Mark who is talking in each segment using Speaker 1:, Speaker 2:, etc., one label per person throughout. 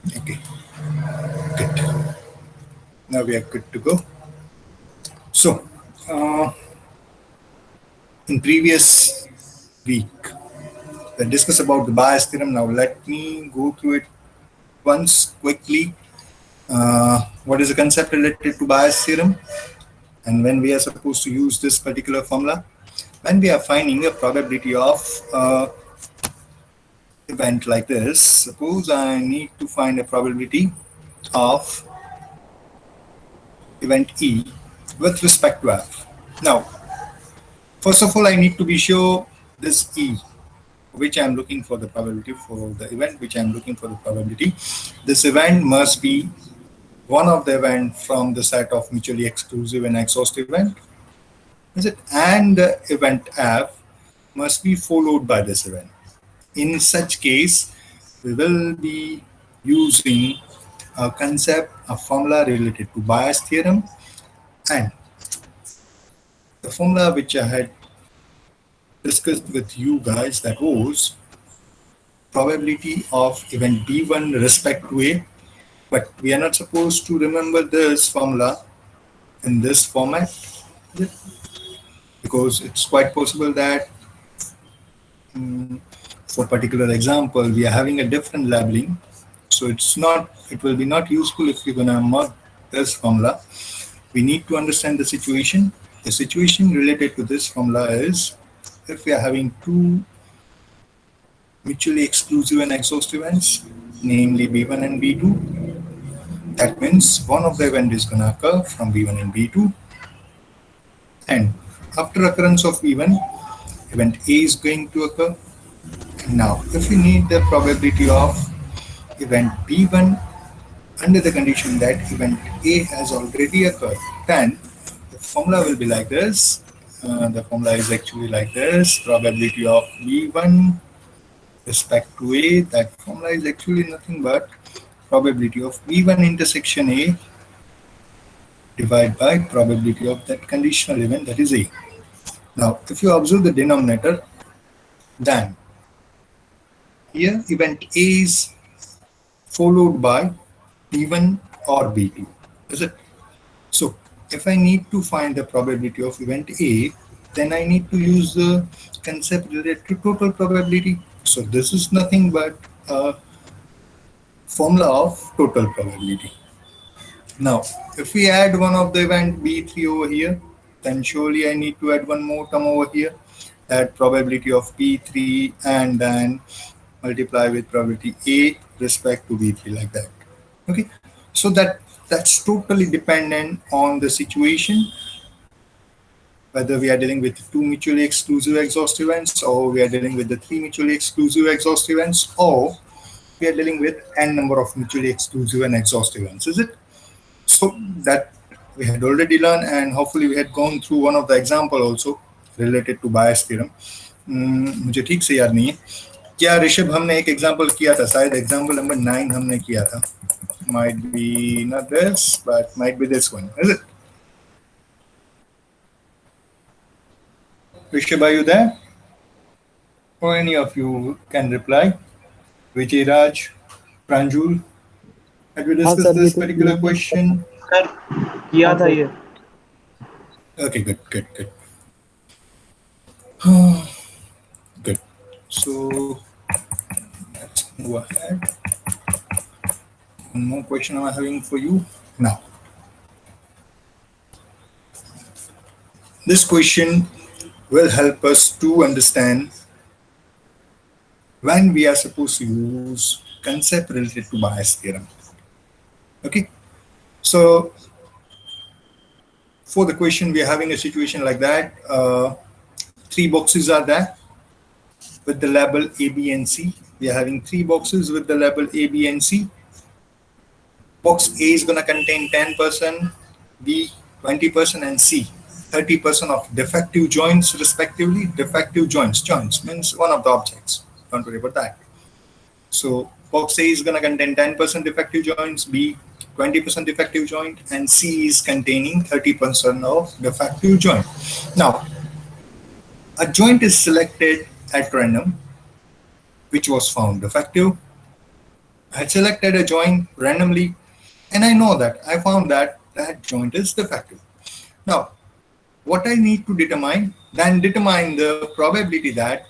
Speaker 1: Okay, good. Now we are good to go. So, in previous week, we discussed about the bias theorem. Now let me go through it once quickly. What is the concept related to bias theorem, and when we are supposed to use this particular formula? When we are finding a probability of event like this, suppose I need to find a probability of event E with respect to F. Now, first of all, I need to be sure this E, which I'm looking for the probability for the event, which I'm looking for the probability. This event must be one of the event from the set of mutually exclusive and exhaustive event, is it? And the event F must be followed by this event. In such case, we will be using a concept, a formula related to bias theorem, and the formula which I had discussed with you guys, that was probability of event B1 respect to A, but we are not supposed to remember this formula in this format because it's quite possible that for particular example we are having a different labeling, so it will be not useful if you're gonna mark this formula. We need to understand the situation. The situation related to this formula is if we are having two mutually exclusive and exhaustive events, namely B1 and B2, that means one of the event is going to occur from B1 and B2, and after occurrence of B1, event A is going to occur. Now, if we need the probability of event B1 under the condition that event A has already occurred, then the formula will be like this. The formula is actually like this: probability of B1 respect to A. That formula is actually nothing but probability of B1 intersection A divided by probability of that conditional event, that is A. Now, if you observe the denominator, then here event A is followed by B1 or B2, is it? So, if I need to find the probability of event A, then I need to use the concept related to total probability. So, this is nothing but a formula of total probability. Now, if we add one of the event B3 over here, then surely I need to add one more term over here, that probability of B3, and then multiply with probability A respect to B3, like that. Okay, so that's totally dependent on the situation, whether we are dealing with two mutually exclusive exhaustive events, or we are dealing with the three mutually exclusive exhaustive events, or we are dealing with n number of mutually exclusive and exhaustive events, is it? So that we had already learned, and hopefully we had gone through one of the example also related to bias theorem. मुझे ठीक से याद नहीं है क्या ऋषभ हमने एक example किया था, शायद एग्जांपल नंबर 9 हमने किया था. Might be not this, but might be this one, is it? Rishabh, are you there? Or any of you can reply. Vijay Raj, Pranjul, had we
Speaker 2: हाँ
Speaker 1: discussed
Speaker 2: सर, ये
Speaker 1: this
Speaker 2: तो किया
Speaker 1: particular
Speaker 2: था।
Speaker 1: question?
Speaker 3: Sir किया
Speaker 2: हाँ
Speaker 3: था
Speaker 2: sir.
Speaker 3: ये।
Speaker 1: Okay, good, good, good. Good. So let's move ahead. One more question I'm having for you now. This question will help us to understand when we are supposed to use concept related to bias theorem. Okay, so for the question, we are having a situation like that. Three boxes are there with the label A, B, and C. We are having three boxes with the label A, B, and C. Box A is going to contain 10%, B 20%, and C 30% of defective joints respectively. Defective joints means one of the objects. Don't worry about that. So box A is going to contain 10% defective joints, B 20% defective joint, and C is containing 30% of defective joint. Now, a joint is selected at random, which was found defective. I had selected a joint randomly, and I know that I found that that joint is defective. Now, what I need to determine, then determine the probability that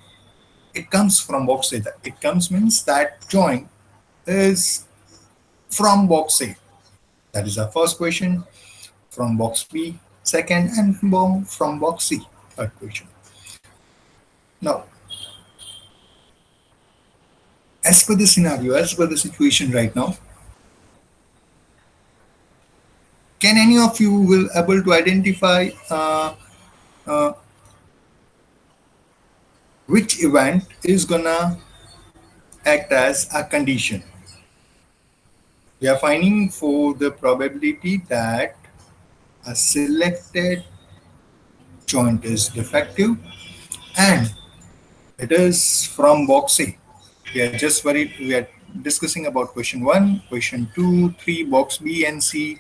Speaker 1: it comes from box A. That it comes means that joint is from box A. That is our first question. From box B, second, and from box C, third question. Now, as per the scenario, as per the situation right now, can any of you will able to identify uh, which event is gonna act as a condition? We are finding for the probability that a selected joint is defective and it is from box A. We are just worried. We are discussing about question 1, question 2, 3, box B and C.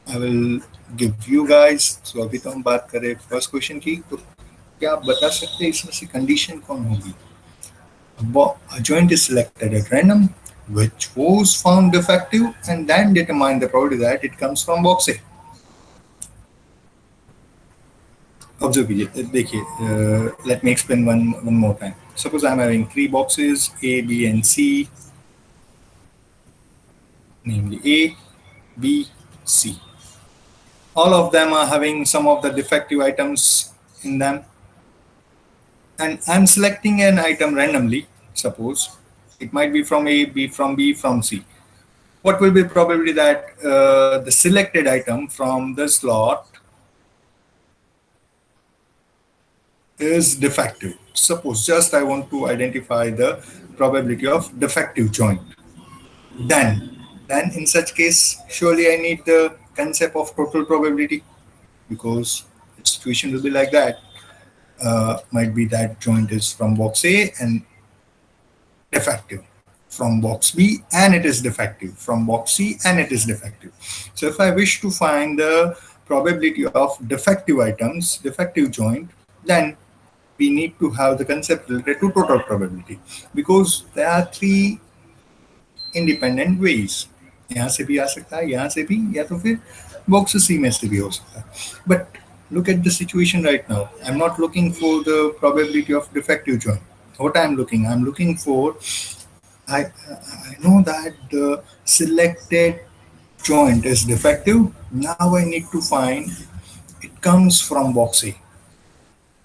Speaker 1: I will give you guys. So अभी तो हम बात कर रहे हैं first question की. तो क्या आप बता सकते हैं इसमें से कंडीशन कौन होगी? A joint is selected at random, which was found defective, and then determine the probability that it comes from box A. Observe कीजिए, देखिए, let me explain one more time. Suppose I am having three boxes A, B, and C, namely A, B, C. All of them are having some of the defective items in them, and I'm selecting an item randomly. Suppose it might be from A, B, from B, from C. What will be the probability that the selected item from the slot is defective? Suppose just I want to identify the probability of defective joint. Then in such case, surely I need the concept of total probability, because the situation will be like that. Might be that joint is from box A and defective, from box B and it is defective, from box C and it is defective. So if I wish to find the probability of defective items, defective joint, then we need to have the concept related to total probability, because there are three independent ways. यहाँ से भी आ सकता है, यहाँ से भी, या तो फिर box C में से भी हो सकता है. But look at the situation right now. I'm not looking for the probability of defective joint. What I'm looking for, I know that the selected joint is defective. Now I need to find it comes from box A.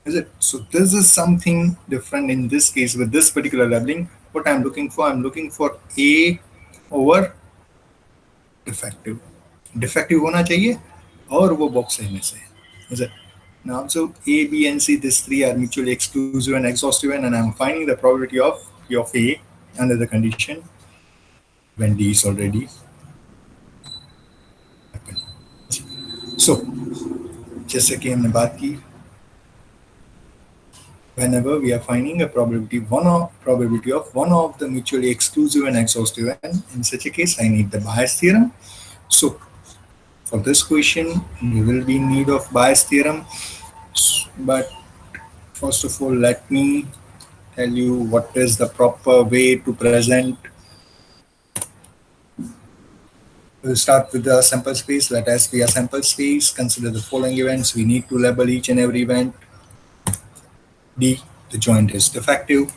Speaker 1: Is it? So this is something different in this case with this particular labeling. What I'm looking for A over defective. Defective होना चाहिए और वो box A में से. Is it? Now, so A, B, and C, these three are mutually exclusive and exhaustive, and I'm finding the probability of P of A under the condition when D is already happened. So, जैसे कि हमने बात की, whenever we are finding a probability of one of the mutually exclusive and exhaustive, and in such a case, I need the Bayes theorem. So, for this question, we will be in need of Bayes theorem. But first of all, let me tell you what is the proper way to present. We'll start with the sample space. Let us be a sample space. Consider the following events. We need to label each and every event. D, the joint is defective.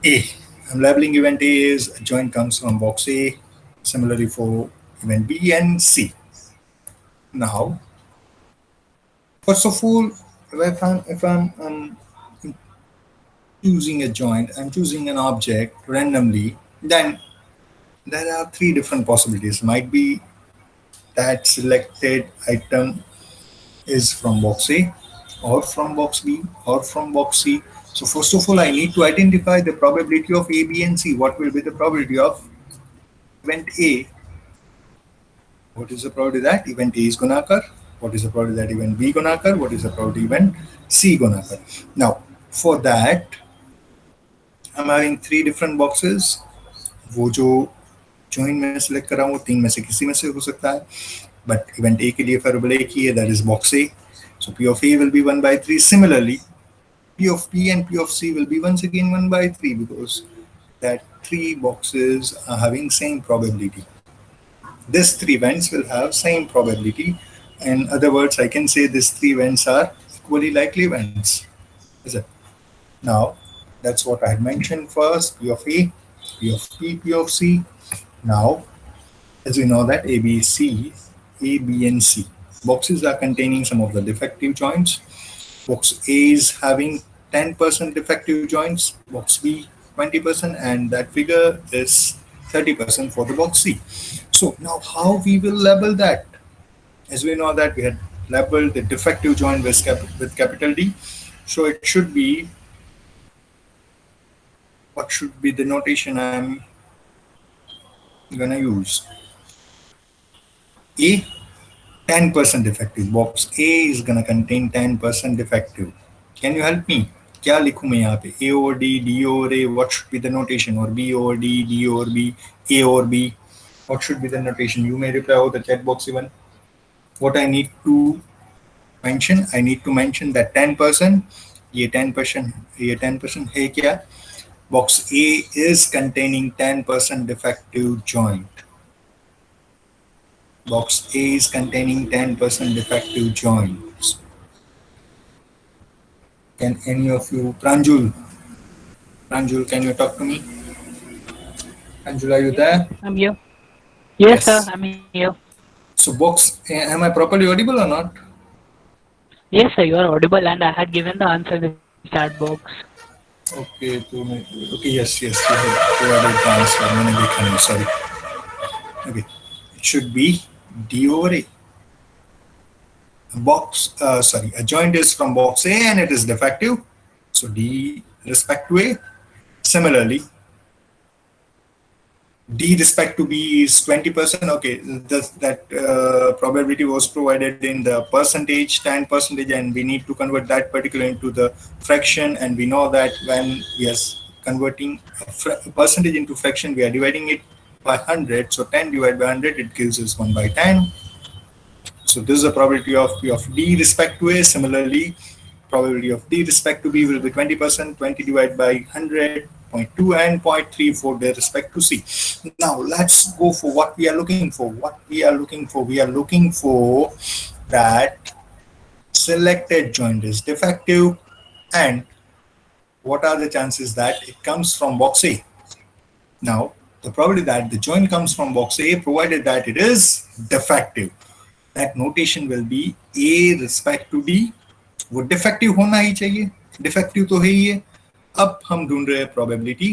Speaker 1: A, I'm labeling event A is a joint comes from box A. Similarly for event B and C. Now, first of all, if I'm choosing a joint, I'm choosing an object randomly, then there are three different possibilities. Might be that selected item is from box A, or from box B, or from box C. So first of all, I need to identify the probability of A, B, and C. What will be the probability of event A? What is the probability that event A is going to occur? What is the probability that event B going to occur? What is the probability event C going to occur? Now, for that, I'm having three different boxes. वो जो join में select कर रहा हूँ, तीन में से किसी में से हो सकता है. But event A के लिए variable एक ही है, that is box A. So P of A will be 1 by 3. Similarly, P of B and P of C will be once again 1 by 3, because that three boxes are having same probability. These three vents will have same probability. In other words, I can say these three vents are equally likely vents. Is it? Now, that's what I had mentioned first, P of A, P of P, P of C. Now, as we know that A, B, C, A, B, and C boxes are containing some of the defective joints. Box A is having 10% defective joints, box B 20%, and that figure is 30% for the box C. So now how we will label that? As we know that we had labeled the defective joint with capital D. So it should be, what should be the notation I'm gonna use? A, 10% defective. Box A is gonna contain 10% defective. Can you help me? क्या लिखूं मैं यहाँ पे? A over D, D over A. What should be the notation? Or B over D, D over B, A over B. What should be the notation? You may reply over the chat box even. What I need to mention? I need to mention that 10%. ये 10%, ये 10% है क्या? Box A is containing 10% defective joint. Box A is containing 10% defective joints. Can any of you, Pranjul, can you talk to me? Pranjul, are you there?
Speaker 2: I'm here. Yes, sir, I'm here.
Speaker 1: So box, am I properly audible or not?
Speaker 2: Yes, sir, you are audible, and I had given the answer in the chat box.
Speaker 1: Okay, okay, yes, you have provided the answer. मैंने देखा नहीं, sorry. Okay, it should be D over A. A joint is from box A and it is defective, so D respect to A. Similarly, D respect to B is 20%. Okay, that probability was provided in the percentage, 10%, and we need to convert that particular into the fraction. And we know that when converting a percentage into fraction, we are dividing it by 100. So 10 divided by 100, it gives us 1 by 10. So this is the probability of P of D respect to A. Similarly, probability of D respect to B will be 20%, 20 divided by 100, 0.2 and 0.34 with respect to C. Now let's go for what we are looking for. We are looking for that selected joint is defective, and what are the chances that it comes from box A. Now, the probability that the joint comes from box A, provided that it is defective, that notation will be A respect to D. वो defective होना ही चाहिए, defective तो है ही है. अब हम ढूंढ रहे हैं प्रोबेबिलिटी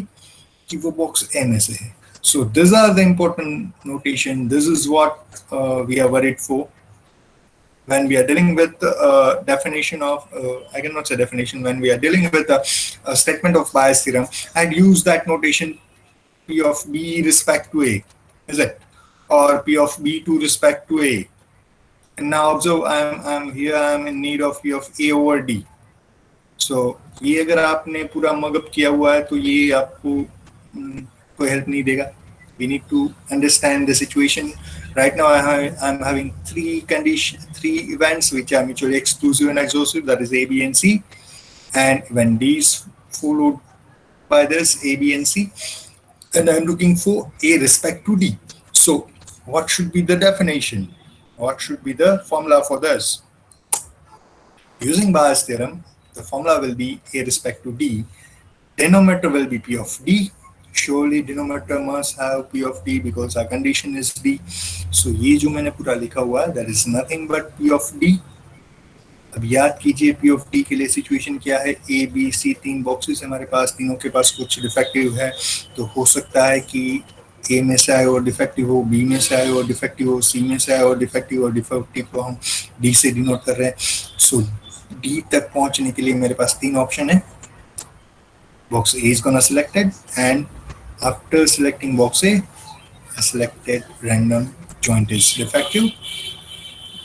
Speaker 1: कि वो बॉक्स ए में से है. So these are the important notation. This is what we are worried for when we are dealing with definition of, I cannot say definition, when we are dealing with a statement of Bayes theorem, I'd use that notation P of B respect to A, is it? Or P of B to respect to A. And now observe, I'm in need of P of A over D. So ये अगर आपने पूरा mug up किया हुआ है तो ये आपको कोई हेल्प नहीं देगा. We need to understand the situation. Right now I'm having three events which are mutually exclusive and exhaustive, that is A, B, and C. And when D is followed by this A, B, and C, and I'm looking for A respect to D. So what should be the definition? What should be the formula for this? Using Bayes theorem, the formula will be A respect to D. Denominator will be P of D. Surely denominator must have P of D because our condition is D. So ये जो मैंने पूरा लिखा हुआ है, that is nothing but P of D. अब याद कीजिए P of D के लिए सिचुएशन क्या है. A, B, C तीन बॉक्सेस हमारे पास, तीनों के पास कुछ डिफेक्टिव है. तो हो सकता है कि A में से आए और डिफेक्टिव हो, B में से आए और डिफेक्टिव हो, C में से आए और डिफेक्टिव को हम D से डिनोट कर रहे हैं. सो D तक पहुंचने के लिए मेरे पास तीन ऑप्शन है. Box A is gonna selected, and after selecting box A, I selected random joint is defective.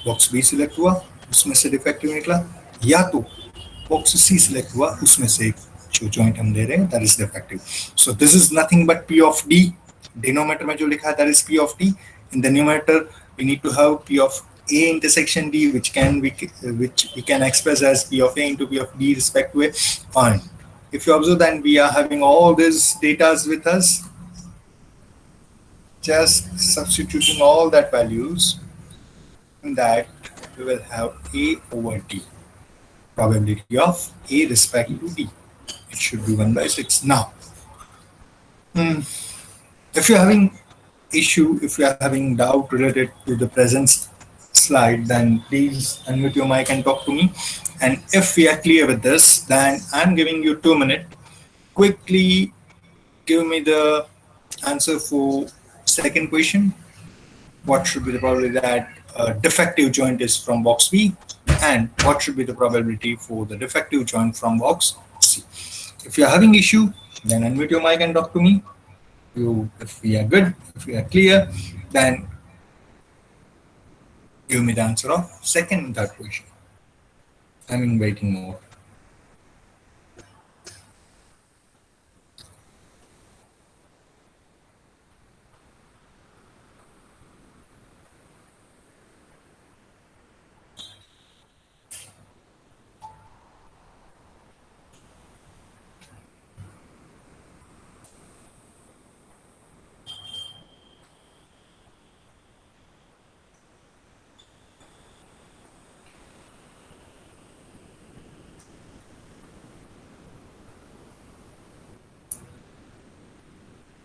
Speaker 1: Box B select हुआ, उसमें से defective निकला, या तो box C select हुआ, उसमें से जो joint हम ले रहे हैं that is defective. So this is nothing but P of D. Denominator में जो लिखा है that is P of D. In the numerator we need to have P of A intersection D, which we can express as P of A into P of D respect to A. Fine. If you observe that we are having all these data with us, just substituting all that values, in that we will have A over D, probability of A respect to D. It should be 1 by 6. Now, if you're having issue, if you're having doubt related to the present slide, then please unmute your mic and talk to me. And if we are clear with this, then I'm giving you 2 minutes. Quickly give me the answer for second question. What should be the probability that a defective joint is from box B, and what should be the probability for the defective joint from box C? If you're having issue, then unmute your mic and talk to me. If we are good, if we are clear, then give me the answer of second and third question. I'm in waiting mode.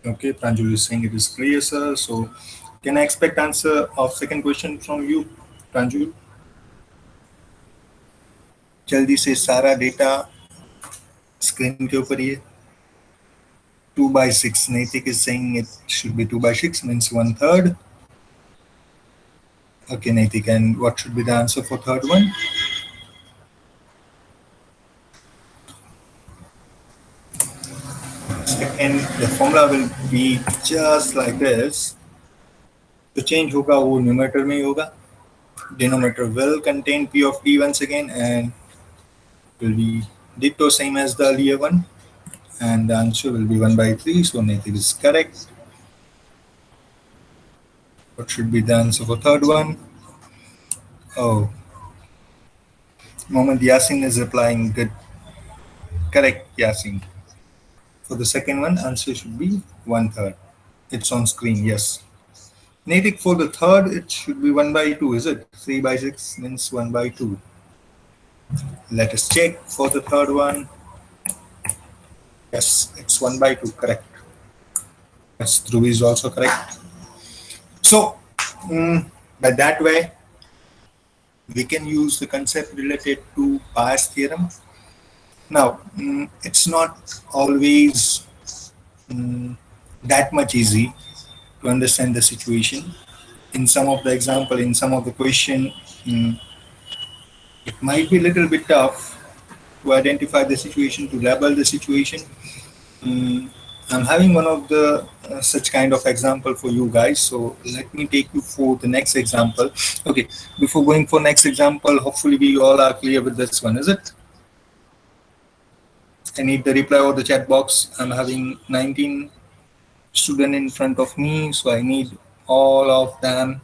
Speaker 1: Okay, Pranjul is saying it is clear, sir. So can I expect answer of second question from you, Pranjul? जल्दी से सारा data screen के ऊपर ही है. 2 by 6. Naitik is saying it should be 2 by 6, means 1/3. Okay, Naitik, and what should be the answer for third one? And the formula will be just like this. The change होगा वो numerator में ही होगा. Denominator will contain P of D once again and will be ditto same as the earlier one. And the answer will be 1 by 3. So Naitik is correct. What should be the answer for third one? Oh, Mohammed Yasin is replying good. Correct, Yasin. For the second one, answer should be 1/3. It's on screen, yes. Naitik, for the third, it should be 1 by 2, is it? 3 by 6 means 1 by 2. Let us check for the third one. Yes, it's 1 by 2, correct. Yes, Dhruv is also correct. So, by that way, we can use the concept related to Bayes' theorem. Now, it's not always that much easy to understand the situation. In some of the example, in some of the question, it might be a little bit tough to identify the situation, to label the situation. I'm having one of the such kind of example for you guys. So let me take you for the next example. Okay, before going for next example, hopefully we all are clear with this one, is it? I need the reply over the chat box. I'm having 19 students in front of me, so I need all of them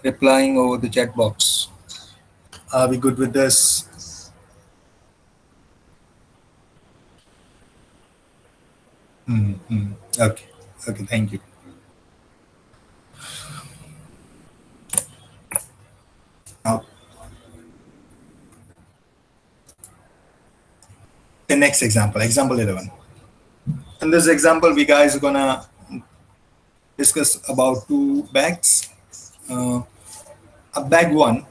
Speaker 1: replying over the chat box. Are we good with this? Okay, okay, thank you. Now, the next example, example 11. In this example, we guys are gonna discuss about two bags. A bag one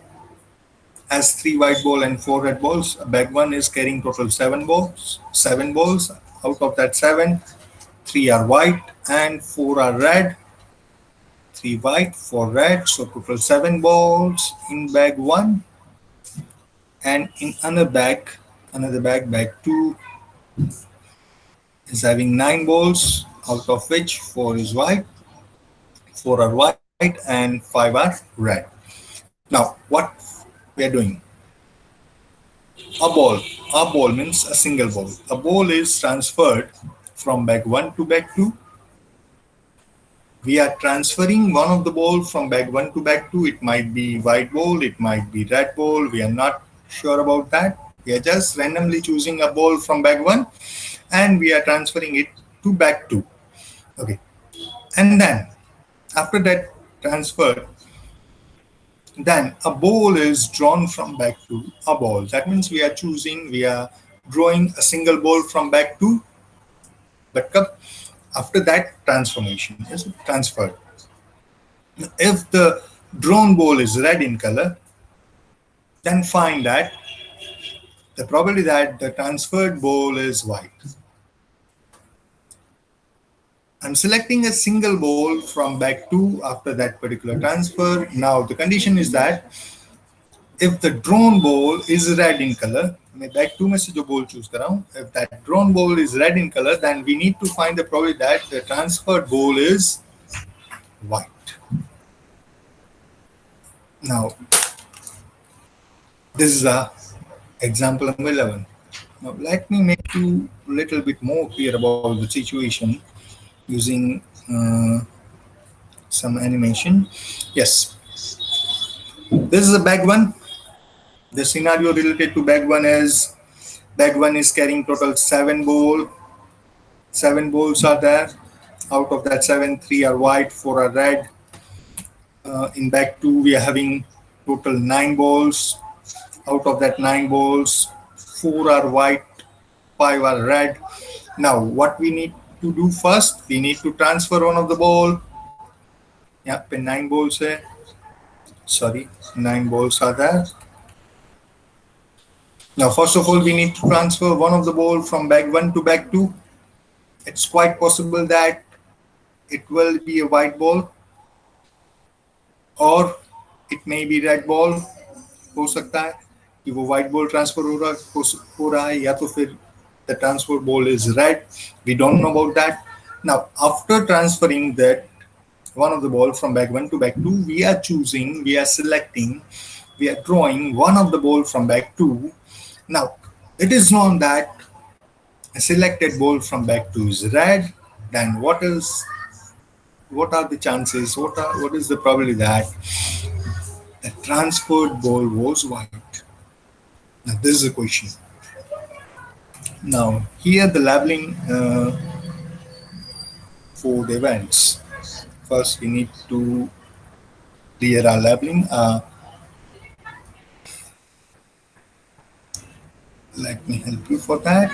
Speaker 1: has 3 white balls and 4 red balls. Bag one is carrying total 7 balls. 7 balls. Out of that 7, 3 are white and 4 are red. 3 white, 4 red. So total 7 balls in bag one. And in another bag, bag two, is having 9 balls, out of which 4 is white, 4 are white, and 5 are red. Now, what we are doing? A ball means a single ball. A ball is transferred from bag 1 to bag 2. We are transferring one of the ball from bag 1 to bag 2. It might be white ball, it might be red ball. We are not sure about that. We are just randomly choosing a ball from bag 1 and we are transferring it to bag 2. Okay. And then after that transfer, then a ball is drawn from bag to a ball. That means we are drawing a single ball from bag to bag cup. After that, transformation is transferred. If the drawn ball is red in color, then find that the probability that the transferred ball is white. I'm selecting a single ball from bag 2 after that particular transfer. Now the condition is that if the drawn ball is red in color, मैं bag 2 में से जो ball choose कर रहा हूँ, if that drawn ball is red in color, then we need to find the probability that the transferred ball is white. Now, this is a example number 11. Now, let me make you a little bit more clear about the situation using some animation. Yes, this is a bag 1. The scenario related to bag 1 is bag 1 is carrying total 7 balls. 7 balls are there. Out of that 7, 3 are white, 4 are red. In bag 2, we are having total 9 balls. Out of that 9 balls, 4 are white, 5 are red. Now, what we need to do first, we need to transfer one of the ball. Yeah, 9 balls hai. Sorry, 9 balls are there. Now, first of all, we need to transfer one of the ball from bag 1 to bag 2. It's quite possible that it will be a white ball or it may be red ball. हो सकता है कि वो white ball transfer हो रहा है या तो फिर the transfer ball is red. We don't know about that. Now, after transferring that one of the ball from bag 1 to bag 2, we are selecting, we are drawing one of the ball from bag 2. Now, it is known that a selected ball from bag 2 is red. Then what are the chances? What is the probability that the transferred ball was white? Now, this is a question. Now, here the labeling for the events. First, we need to clear our labeling. Let me help you for that.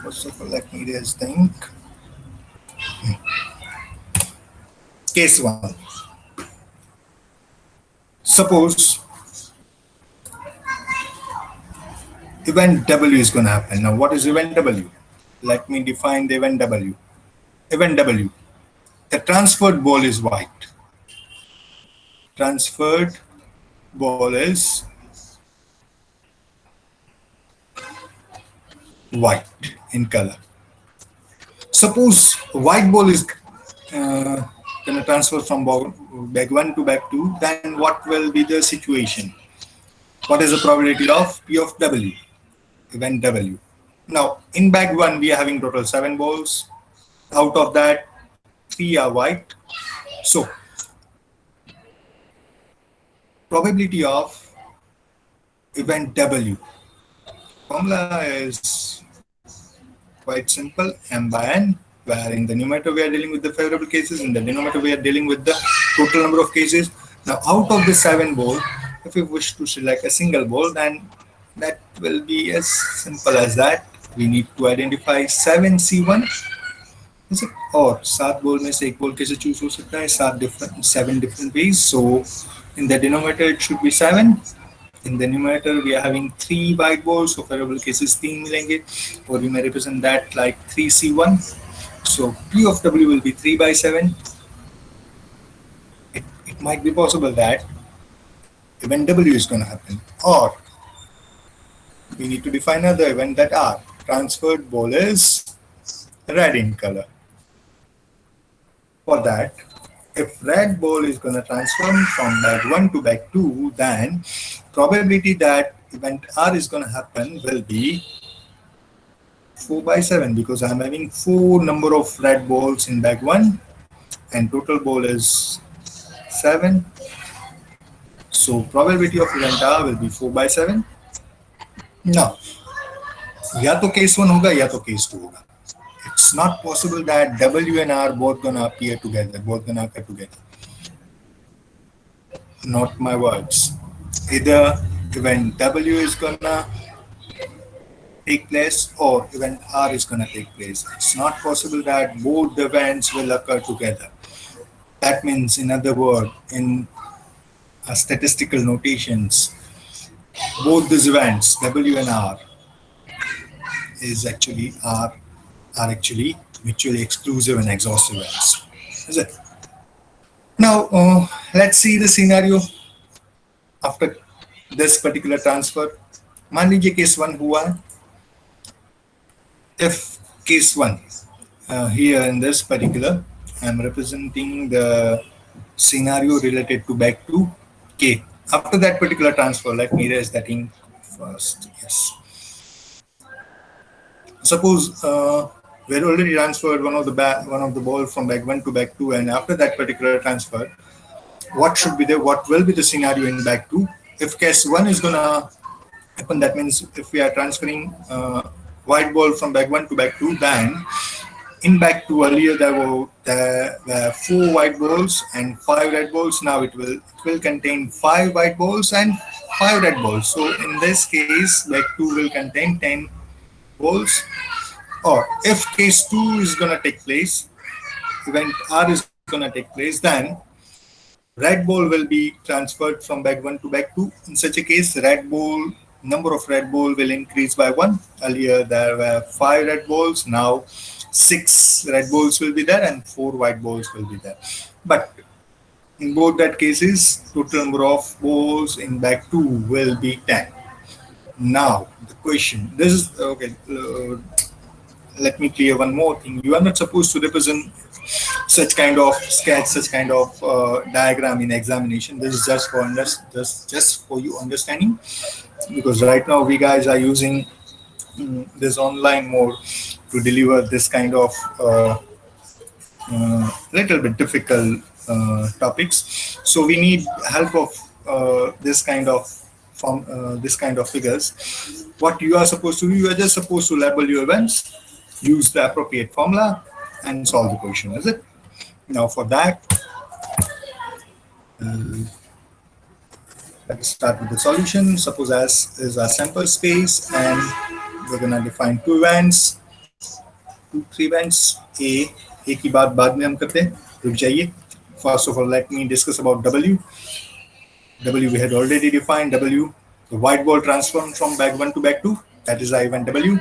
Speaker 1: First of all, let me erase the ink. Case 1. Suppose event W is going to happen. Now, what is event W? Let me define the event W. Event W. The transferred ball is white. Transferred ball is white in color. Suppose white ball is going to transfer from bag 1 to bag 2, then what will be the situation? What is the probability of P of W, event W? Now, in bag 1, we are having total 7 balls. Out of that, 3 are white. So, probability of event W. Formula is quite simple, M by N, where in the numerator we are dealing with the favorable cases, in the denominator we are dealing with the total number of cases. Now, out of the 7 ball, if we wish to select a single ball, then that will be as simple as that. We need to identify 7C1. और 7 ball में से एक ball कैसे choose हो सकता है? 7 different ways. So in the denominator it should be 7. In the numerator we are having 3 white balls, so favorable cases 3 मिलेंगे, or we may represent that like 3C1. So P of W will be 3 by 7. It might be possible that event W is going to happen, or we need to define another event that R. Transferred ball is red in color. For that, if red ball is going to transform from bag 1 to bag 2, then probability that event R is going to happen will be 4 by 7, because I'm having 4 number of red balls in bag 1 and total ball is 7. So probability of event R will be 4 by 7. Now, या तो case 1 होगा या तो case 2 होगा. It's not possible that W and R both gonna appear together, both gonna occur together. Not my words. Either event W is gonna take place or event R is gonna take place. It's not possible that both the events will occur together. That means, in other words, in statistical notations, both these events, W and R, is actually are actually mutually exclusive and exhaustive events. Is it? Now, let's see the scenario after this particular transfer. मान लीजिए case 1 हुआ है. If case 1, here in this particular, I'm representing the scenario related to back to K. After that particular transfer, let me erase that ink first. Yes. Suppose we had already transferred one of the ball from back 1 to back 2, and after that particular transfer, what should be what will be the scenario in back 2? If case 1 is gonna happen, that means if we are transferring white ball from back 1 to back 2, then in back 2 earlier there were 4 white balls and 5 red balls. Now it will contain 5 white balls and 5 red balls. So in this case, back 2 will contain 10 balls. Or if case 2 is gonna take place, event R is gonna take place, then red ball will be transferred from back 1 to back 2. In such a case, number of red ball will increase by 1. Earlier there were 5 red balls, now 6 red balls will be there and 4 white balls will be there. But in both that cases, total number of balls in back 2 will be 10. Now the question, this is okay. Let me clear one more thing. You are not supposed to represent such kind of sketch, such kind of diagram in examination. This is just for you understanding, because right now we guys are using this online mode to deliver this kind of little bit difficult topics. So we need help of this kind of figures. What you are supposed to do, you are just supposed to label your events, use the appropriate formula, and solve the question. Is it? Now for that, let's start with the solution. Suppose S is our sample space, and we're gonna define 2 events, 3 events. A की बात बाद में हम करते हैं, रुक जाइए. First of all, let me discuss about W. W we had already defined. W, the white ball transformed from back 1 to back 2. That is our event W.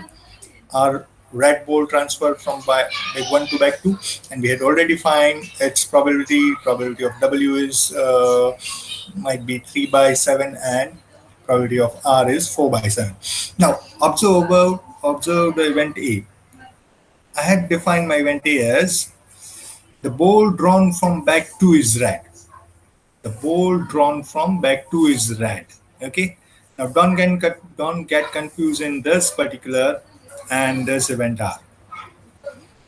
Speaker 1: Our red ball transfer from back 1 to back 2, and we had already defined its probability. Probability of W is might be 3 by 7, and probability of R is 4 by 7. Now observe the event A. I had defined my event A as the ball drawn from back 2 is red. The ball drawn from back 2 is red. Okay. Now don't get confused in this particular and this event R.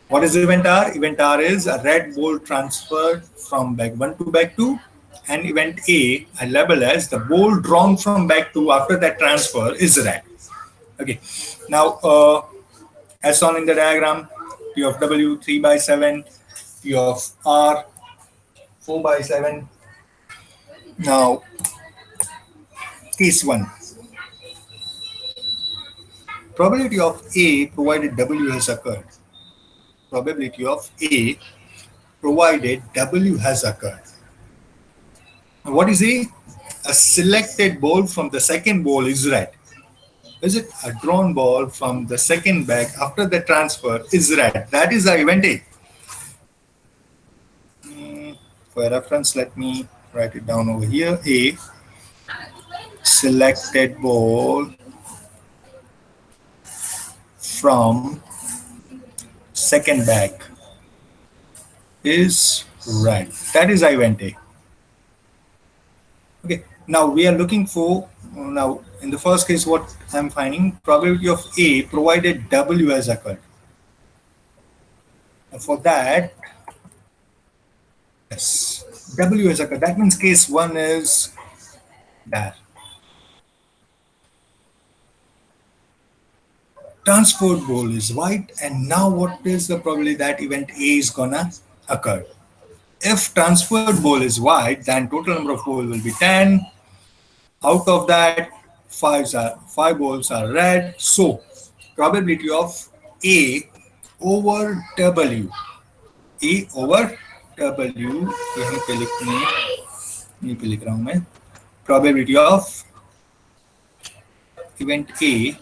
Speaker 1: What is event R? Event R is a red ball transferred from back 1 to back 2, and event A I label as the ball drawn from back 2 after that transfer is red. Okay. Now as shown in the diagram, P of W 3 by 7, P of R 4 by 7. Now case 1. Probability of A provided W has occurred. Probability of A provided W has occurred. What is A? A selected ball from the second ball is red. Is it? A drawn ball from the second bag after the transfer is red. That is the event A. For reference, let me write it down over here. A, selected ball from second bag is red. That is event A. Okay. Now we are looking for, now in the first case, what I'm finding, probability of A provided W has occurred. For that, yes, W has occurred. That means case 1 is there. Transport ball is white, and now what is the probability that event A is gonna occur? If transferred ball is white, then total number of balls will be 10. Out of that, five balls are red. So probability of A over W. A over W यहीं पे लिखने यहीं पे लिख रहा हूं मैं probability of event A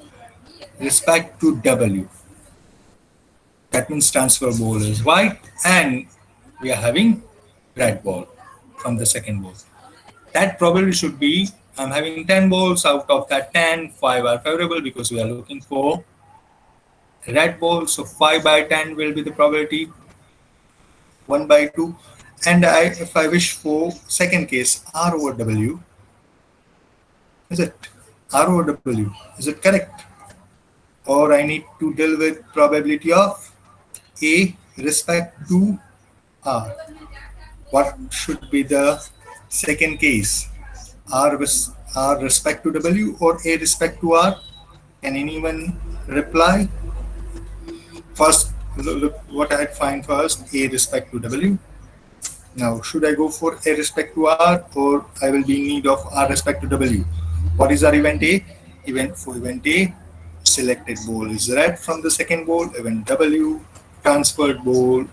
Speaker 1: respect to W. That means transfer ball is white and we are having red ball from the second ball. That probability should be, I'm having 10 balls, out of that 10, 5 are favorable because we are looking for red ball. So 5 by 10 will be the probability, 1 by 2. And if I wish for second case, R over W, is it? R over W, is it correct? Or I need to deal with probability of A respect to R. What should be the second case? R respect to W or A respect to R? Can anyone reply? First, look what I'd find first, A respect to W. Now, should I go for A respect to R or I will be in need of R respect to W? What is our event A? Event A, selected ball is red from the second ball. Event W, transferred ball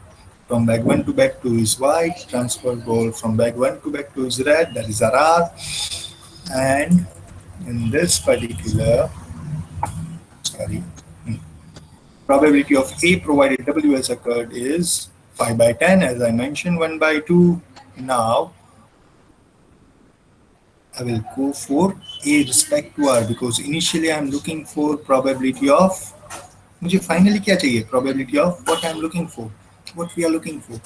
Speaker 1: from bag 1 to bag 2 is white. Transferred ball from bag 1 to bag 2 is red. That is our R. And in this particular, probability of A provided W has occurred is 5 by 10, as I mentioned, 1 by 2. Now, I will go for A respect to R because initially I am looking for probability of, मुझे finally क्या चाहिए? Probability of what I am looking for, what we are looking for.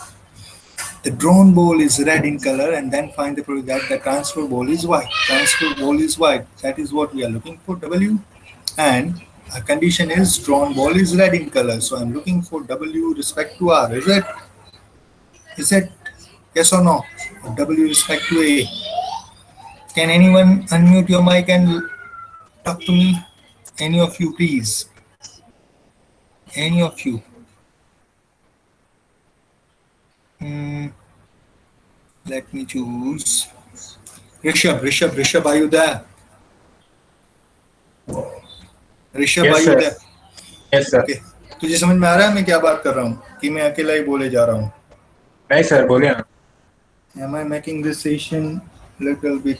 Speaker 1: The drawn ball is red in color and then find the probability that the transfer ball is white. Transfer ball is white. That is what we are looking for, W. And a condition is drawn ball is red in color. So I'm looking for W respect to R. Is it? Is it? Yes or no? W respect to A. Can anyone unmute your mic and talk to me? Any of you, please. Any of you. Let me choose. Rishabh, are you there? Rishabh
Speaker 3: Yes,
Speaker 1: भाई
Speaker 3: sir.
Speaker 1: उधर
Speaker 3: Yes, sir.
Speaker 1: Okay तुझे समझ में आ रहा है मैं क्या बात कर रहा हूँ कि मैं अकेला ही बोले जा रहा हूँ
Speaker 3: नहीं सर बोलिए ना.
Speaker 1: Am I making this session little bit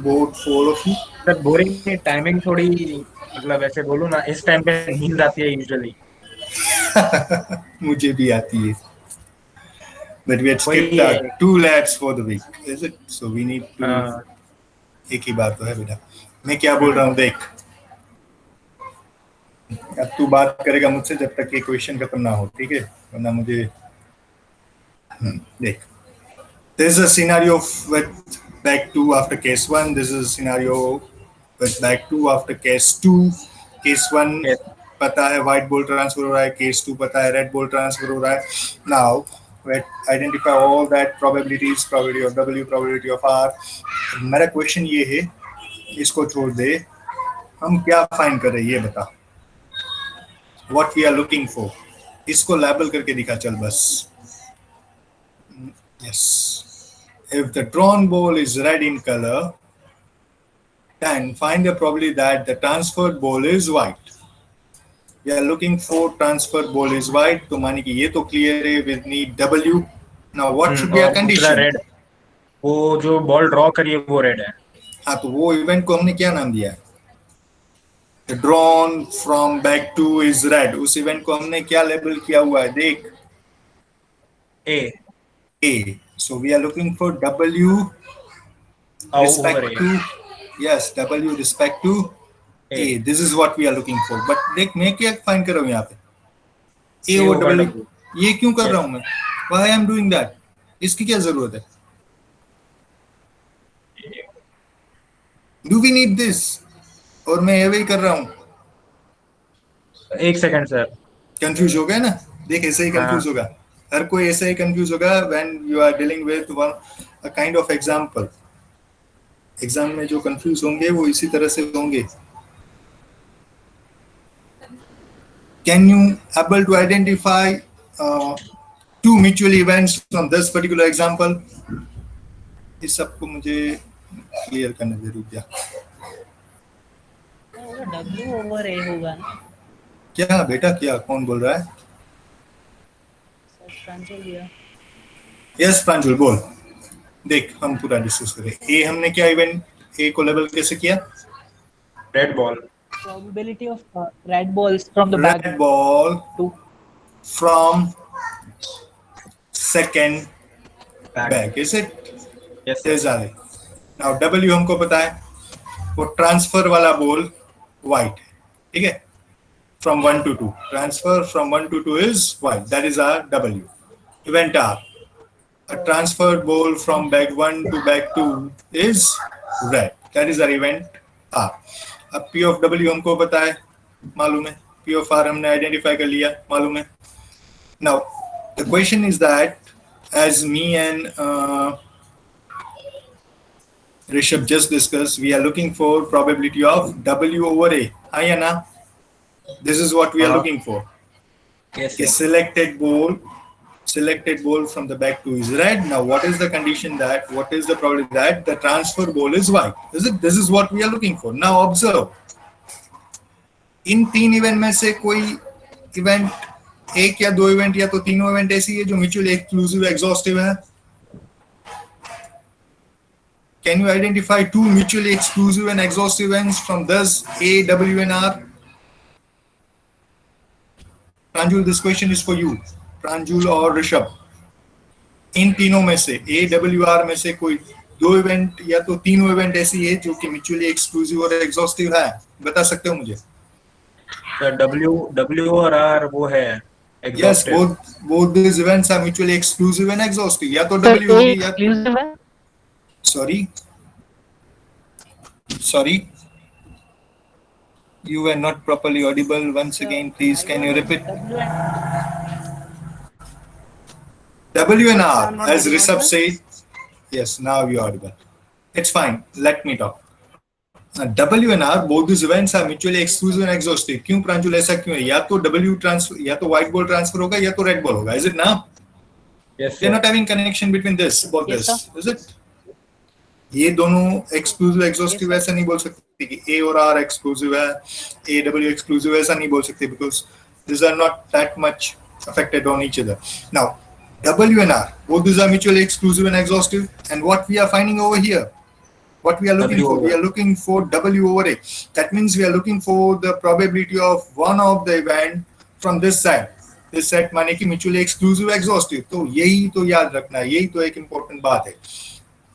Speaker 1: bored for all of you?
Speaker 3: Sir boring की टाइमिंग थोड़ी मतलब ऐसे बोलूँ ना इस टाइम पे नींद आती है यूजुअली.
Speaker 1: मुझे भी आती है but we had skipped
Speaker 3: वही है.
Speaker 1: 2 labs for the week is it so we need to
Speaker 3: हाँ.
Speaker 1: एक ही बात तो है बेटा मैं क्या बोल रहा हूँ देख अब तू बात करेगा मुझसे जब तक ये क्वेश्चन खत्म ना हो ठीक है वरना मुझे देख this is a scenario with bag 2 after case 1 this is a scenario with bag 2 after case 2 case 1
Speaker 3: Yes.
Speaker 1: पता है white ball transfer हो रहा है case 2 पता है red ball transfer हो रहा है now we identify all that probabilities probability of W probability of R मेरा क्वेश्चन ये है इसको छोड़ दे हम क्या फाइंड कर रहे हैं ये बता what we are looking for इसको लेबल करके दिखा चल बस yes if the drawn ball is red in color then find the probability that the transferred ball is white we are looking for transferred ball is white तो माने कि ये तो clear है with need W now what should be a
Speaker 3: और दूसरा
Speaker 1: condition
Speaker 3: red. वो जो बॉल ड्रॉ करिए वो रेड है.
Speaker 1: हाँ तो वो इवेंट को हमने क्या नाम दिया है the drawn from bag 2 is red उस इवेंट को हमने क्या लेबल किया हुआ है देख
Speaker 3: ए.
Speaker 1: A so we are looking for W respect
Speaker 3: over A.
Speaker 1: to yes W respect to A this is what we are looking for but देख मैं क्या फाइंड कर रहा हूँ यहाँ पे A over W ये क्यों कर रहा हूँ मैं why I am doing that इसकी क्या जरूरत है do we need this और मैं ये वही कर रहा हूँ
Speaker 3: एक सेकंड सर.
Speaker 1: कंफ्यूज हो गया ना देख ऐसे ही कंफ्यूज होगा हर कोई ऐसे ही कंफ्यूज होगा when you are dealing with one a kind of example exam में जो कंफ्यूज होंगे वो इसी तरह से होंगे Can you able to identify two mutual events from this particular example? इस सबको मुझे क्लियर करने दे, रुक जा।
Speaker 2: W over A होगा ना?
Speaker 1: क्या बेटा, क्या कौन बोल रहा है?
Speaker 2: प्रांजल भैया।
Speaker 1: यस प्रांजल बोल। देख हम पूरा डिस्कस करें। ए हमने क्या इवेंट ए को लेबल कैसे किया?
Speaker 3: Red ball.
Speaker 2: Probability of red balls from the back
Speaker 1: Red ball
Speaker 2: to
Speaker 1: from second
Speaker 3: Back.
Speaker 1: bag, is it?
Speaker 3: Yes,
Speaker 1: Yes,
Speaker 3: sir.
Speaker 1: Ali. Now W हमको पता है, वो ट्रांसफर वाला बॉल white, ठीक है? From 1 to 2. Transfer from 1 to 2 is white. That is our W. Event R. A transferred ball from bag 1 to bag 2 is red. That is our event R. अब P of W हमको पता है, मालूम है. P of R हमने identify कर लिया, मालूम है. Now, the question is that as me and Rishabh just discussed, we are looking for probability of W over A. Hi, Anna. This is what we are looking for.
Speaker 3: Yes,
Speaker 1: A
Speaker 3: sir.
Speaker 1: selected ball from the back two is red. Now, what is the condition that, what is the probability that the transfer ball is white? Is it? This is what we are looking for. Now, observe. इन तीन event में से कोई event, एक या दो event या तो तीनों इवेंट ऐसी है जो म्यूचुअली एक्सक्लूसिव एग्जॉस्टिव है? Can you identify two mutually exclusive and exhaustive events from this A, W, and R? Pranjul, this question is for you. Pranjul और ऋषभ, इन तीनों में से A, W, R में से कोई दो इवेंट या तो तीनों इवेंट ऐसी है जो कि म्यूचुअली एक्सक्लूसिव और एग्जॉस्टिव है? बता सकते हो मुझे?
Speaker 3: सर W और R वो है
Speaker 1: Yes,
Speaker 3: exhaustive.
Speaker 1: both these events are mutually exclusive and exhaustive. या तो
Speaker 2: Sir,
Speaker 1: W
Speaker 2: A
Speaker 1: होगी या
Speaker 2: exclusive है?
Speaker 1: Sorry, you were not properly audible. Once again, please, can you repeat? W and R, as Rishabh said. Yes, now you're audible. It's fine. Let me talk. W and R, both these events are mutually exclusive and exhaustive. क्यों प्रांजल ऐसा क्यों है? या तो W transfer, या तो white ball transfer होगा या तो red ball होगा. Is it now?
Speaker 3: Yes,
Speaker 1: They're
Speaker 3: sir.
Speaker 1: not having connection between this, both
Speaker 2: Yes,
Speaker 1: this. Is it? ये दोनों एक्सक्लूसिव एग्जॉस्टिव ऐसा नहीं बोल सकते कि A और R एक्सक्लूसिव है, A W एक्सक्लूसिव ऐसा नहीं बोल सकते, because these are not that much affected on each other. Now, W and R, both these are mutually exclusive and exhaustive, and what we are finding over here, what we are looking for, we are looking for W over A. That means we are looking for the probability of one of the event from this side. This set माने कि mutually exclusive exhaustive. तो यही तो याद रखना है, यही तो एक important बात है.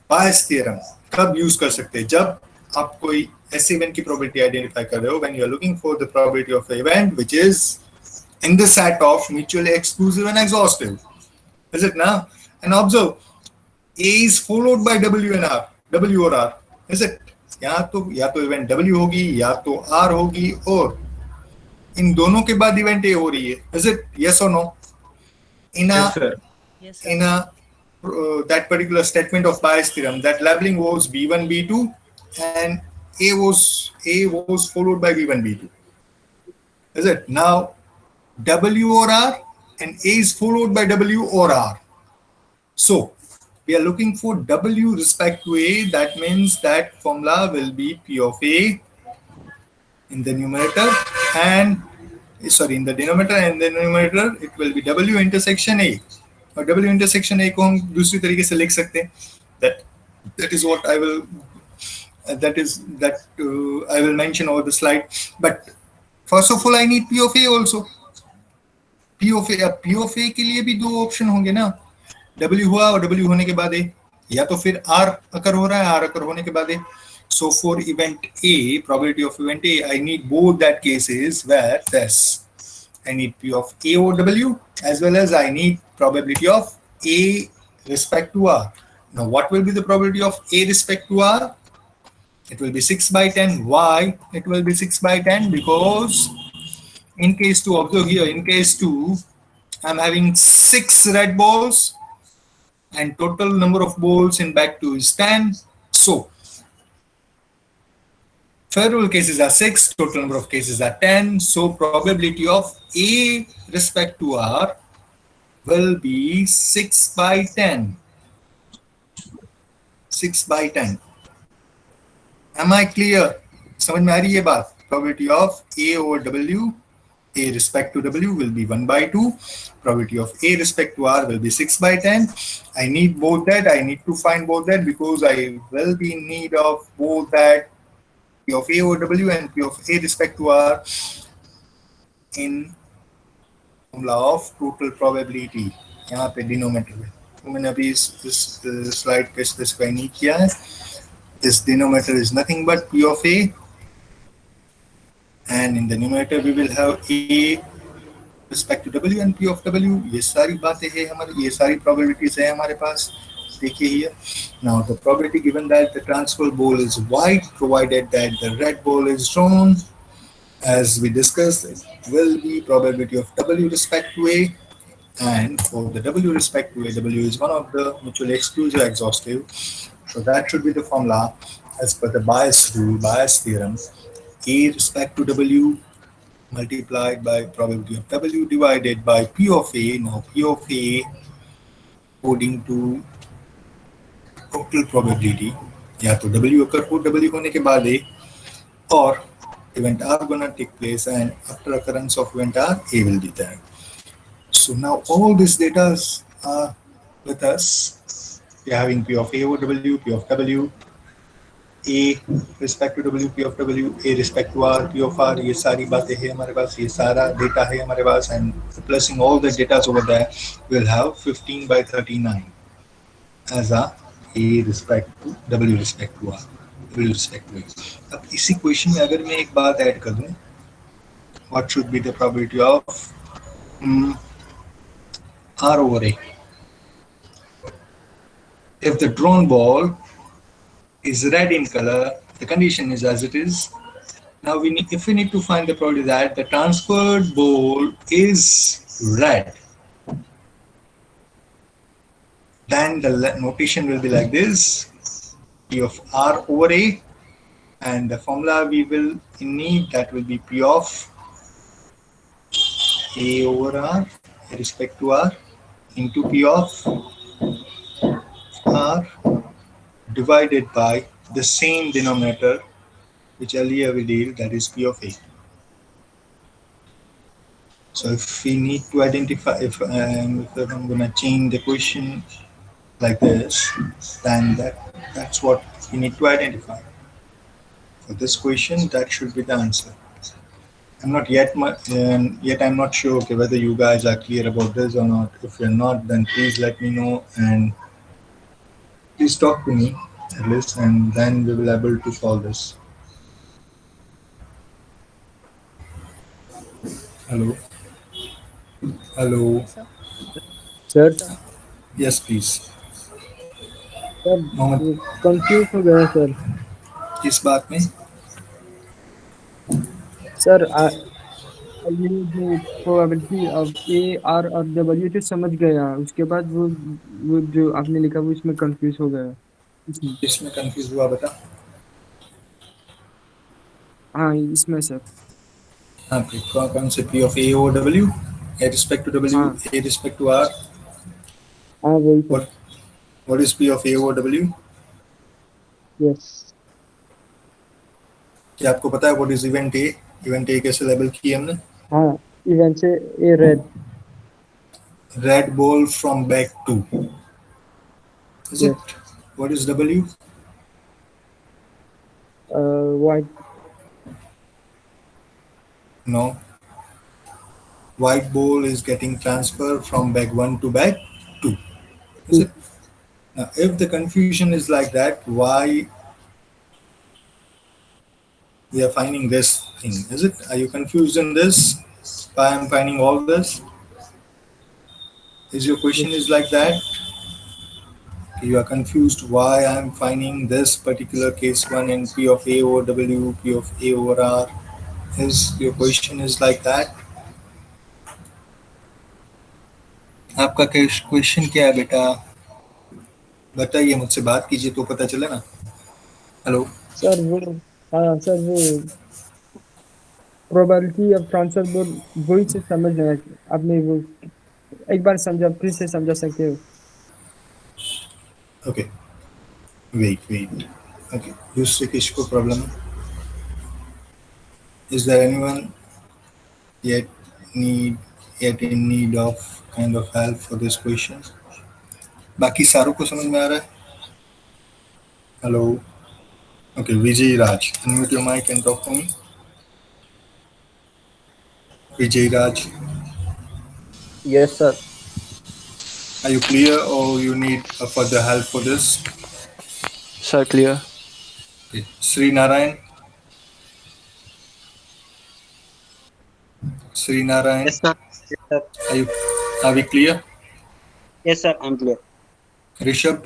Speaker 1: बायस थ्योरम कब यूज कर सकते हैं? जब आप कोई ऐसे इवेंट की प्रोबेबिलिटी आइडेंटिफाई कर रहे हो, when you are looking for the probability of event which is in the set of mutually exclusive and exhaustive. Is it now? And observe, A is followed by W and R, W और R. Is it? या तो event W होगी या तो R होगी, और इन दोनों के बाद इवेंट A हो रही है. Is it? Yes or no?
Speaker 3: Yes, sir.
Speaker 1: In a that particular statement of Bayes theorem, that labeling was B1, B2, and A was followed by B1, B2. Is it? Now, W or R, and A is followed by W or R. So, we are looking for W respect to A. That means that formula will be P of A in the numerator, and in the denominator, and the numerator it will be W intersection A. और W intersection A को हम दूसरी तरीके से लिख सकते हैं. That is what I will I will mention over the slide. But first of all, I need P of A also. P of A के लिए भी दो ऑप्शन होंगे ना. W हुआ और W होने के बाद A, या तो फिर R अकर हो रहा है, R अकर होने के बाद A. So for event A, probability of event A, I need both that cases where this. I need P of A over W, as well as I need probability of A respect to R. Now, what will be the probability of A respect to R? It will be 6 by 10. Why? It will be 6 by 10 because in case 2, observe here, in case 2, I'm having 6 red balls and total number of balls in bag 2 is 10. So, Favorable cases are 6, total number of cases are 10. So probability of A respect to R will be 6 by 10. 6 by 10. Am I clear? समझ में आ रही है बात? Probability of A over W, A respect to W will be 1 by 2. Probability of A respect to R will be 6 by 10. I need both that. I need to find both that because I will be in need of both that P of A over W and P of A respect to R in formula of total probability. यहाँ पे denominator में तो मैंने अभी इस slide पे specify नहीं किया है. This denominator is nothing but P of A, and in the numerator we will have A respect to W and P of W. ये सारी बातें हैं हमारी, ये सारी probabilities है हमारे पास. देखिए here. Now the probability given that the transfer ball is white, provided that the red ball is drawn, as we discussed, it will be probability of W respect to A. And for the W respect to A, W is one of the mutually exclusive exhaustive. So that should be the formula as per the Bayes rule, Bayes theorem. A respect to W multiplied by probability of W divided by P of A. Now P of A according to total probability, या तो W occur हो, W होने के बाद A, or event R gonna take place, and after occurrence of event R, A will be there. So now all these data are with us. We are having P of A over W, P of W, A respect to W, P of W, A respect to R, P of R. ये सारी बातें हैं हमारे पास, ये सारा data है हमारे पास, and replacing all the data over there, we'll have 15 by 39 as a A respect to W respect to R, W respect to A. अब इसी question में अगर मैं एक बात add कर दूँ, what should be the probability of R over A? If the drawn ball is red in color, the condition is as it is. Now if we need to find the probability that the transferred ball is red, then the notation will be like this: P of R over A, and the formula we will need, that will be P of A over R with respect to R into P of R divided by the same denominator which earlier we did, that is P of A. So if we need to identify, if I'm going to change the question like this, then that's what we need to identify. For this question, that should be the answer. I'm not yet I'm not sure whether you guys are clear about this or not. If you're not, then please let me know and please talk to me at least, and then we will be able to solve this. Hello. Hello.
Speaker 4: Sir
Speaker 1: Yes, please.
Speaker 4: Sir
Speaker 1: Mohammed,
Speaker 4: confuse हो गया sir.
Speaker 1: किस बात में?
Speaker 4: Sir ये जो probability of A R और W तो समझ गया, उसके बाद वो जो आपने लिखा वो इसमें कंफ्यूज हो गया इसमें.
Speaker 1: इसमें कंफ्यूज हुआ बता.
Speaker 4: हाँ इसमें सर.
Speaker 1: हाँ, कौन से P of A over W, A respect to W,
Speaker 4: हाँ
Speaker 1: A respect to R.
Speaker 4: हाँ वही sir.
Speaker 1: What is P of A over W?
Speaker 4: Yes.
Speaker 1: क्या आपको पता है what is event A? Event A कैसे लेबल किया हमने?
Speaker 4: हाँ इवेंट से ए red.
Speaker 1: Red ball from back to. Is
Speaker 4: Yes.
Speaker 1: it? What is W?
Speaker 4: White.
Speaker 1: No. White ball is getting transferred from bag 1 to bag 2. Is it? Now, if the confusion is like that, why we are finding this thing? Is it? Are you confused in this? Why I'm finding all this? Is your question is like that? You are confused why I'm finding this particular case 1 in P of A over W, P of A over R. Is your question is like that? आपका question क्या है बेटा? बताइए, मुझसे बात कीजिए तो पता चले ना. हेलो
Speaker 4: सर वो हाँ सर, वो प्रोबेबिलिटी ऑफ ट्रांसफर वही से समझ गया। आपने वो एक बार समझा, फिर से समझा सकते हो?
Speaker 1: Okay, wait. Okay, दूसरे किसको प्रॉब्लम है? Is there anyone yet yet in need of kind of help for this question? बाकी सारों को समझ में आ रहा है? Hello. Okay, Vijay Raj, unmute your mic and talk to me. Vijay Raj,
Speaker 5: Yes, sir.
Speaker 1: are you clear or you need further help for this?
Speaker 5: Sir, clear.
Speaker 1: Okay. Sri Narayan. Sri Narayan,
Speaker 6: Yes, sir. Yes, sir.
Speaker 1: are we clear?
Speaker 6: Yes, sir. I'm clear.
Speaker 1: Rishabh,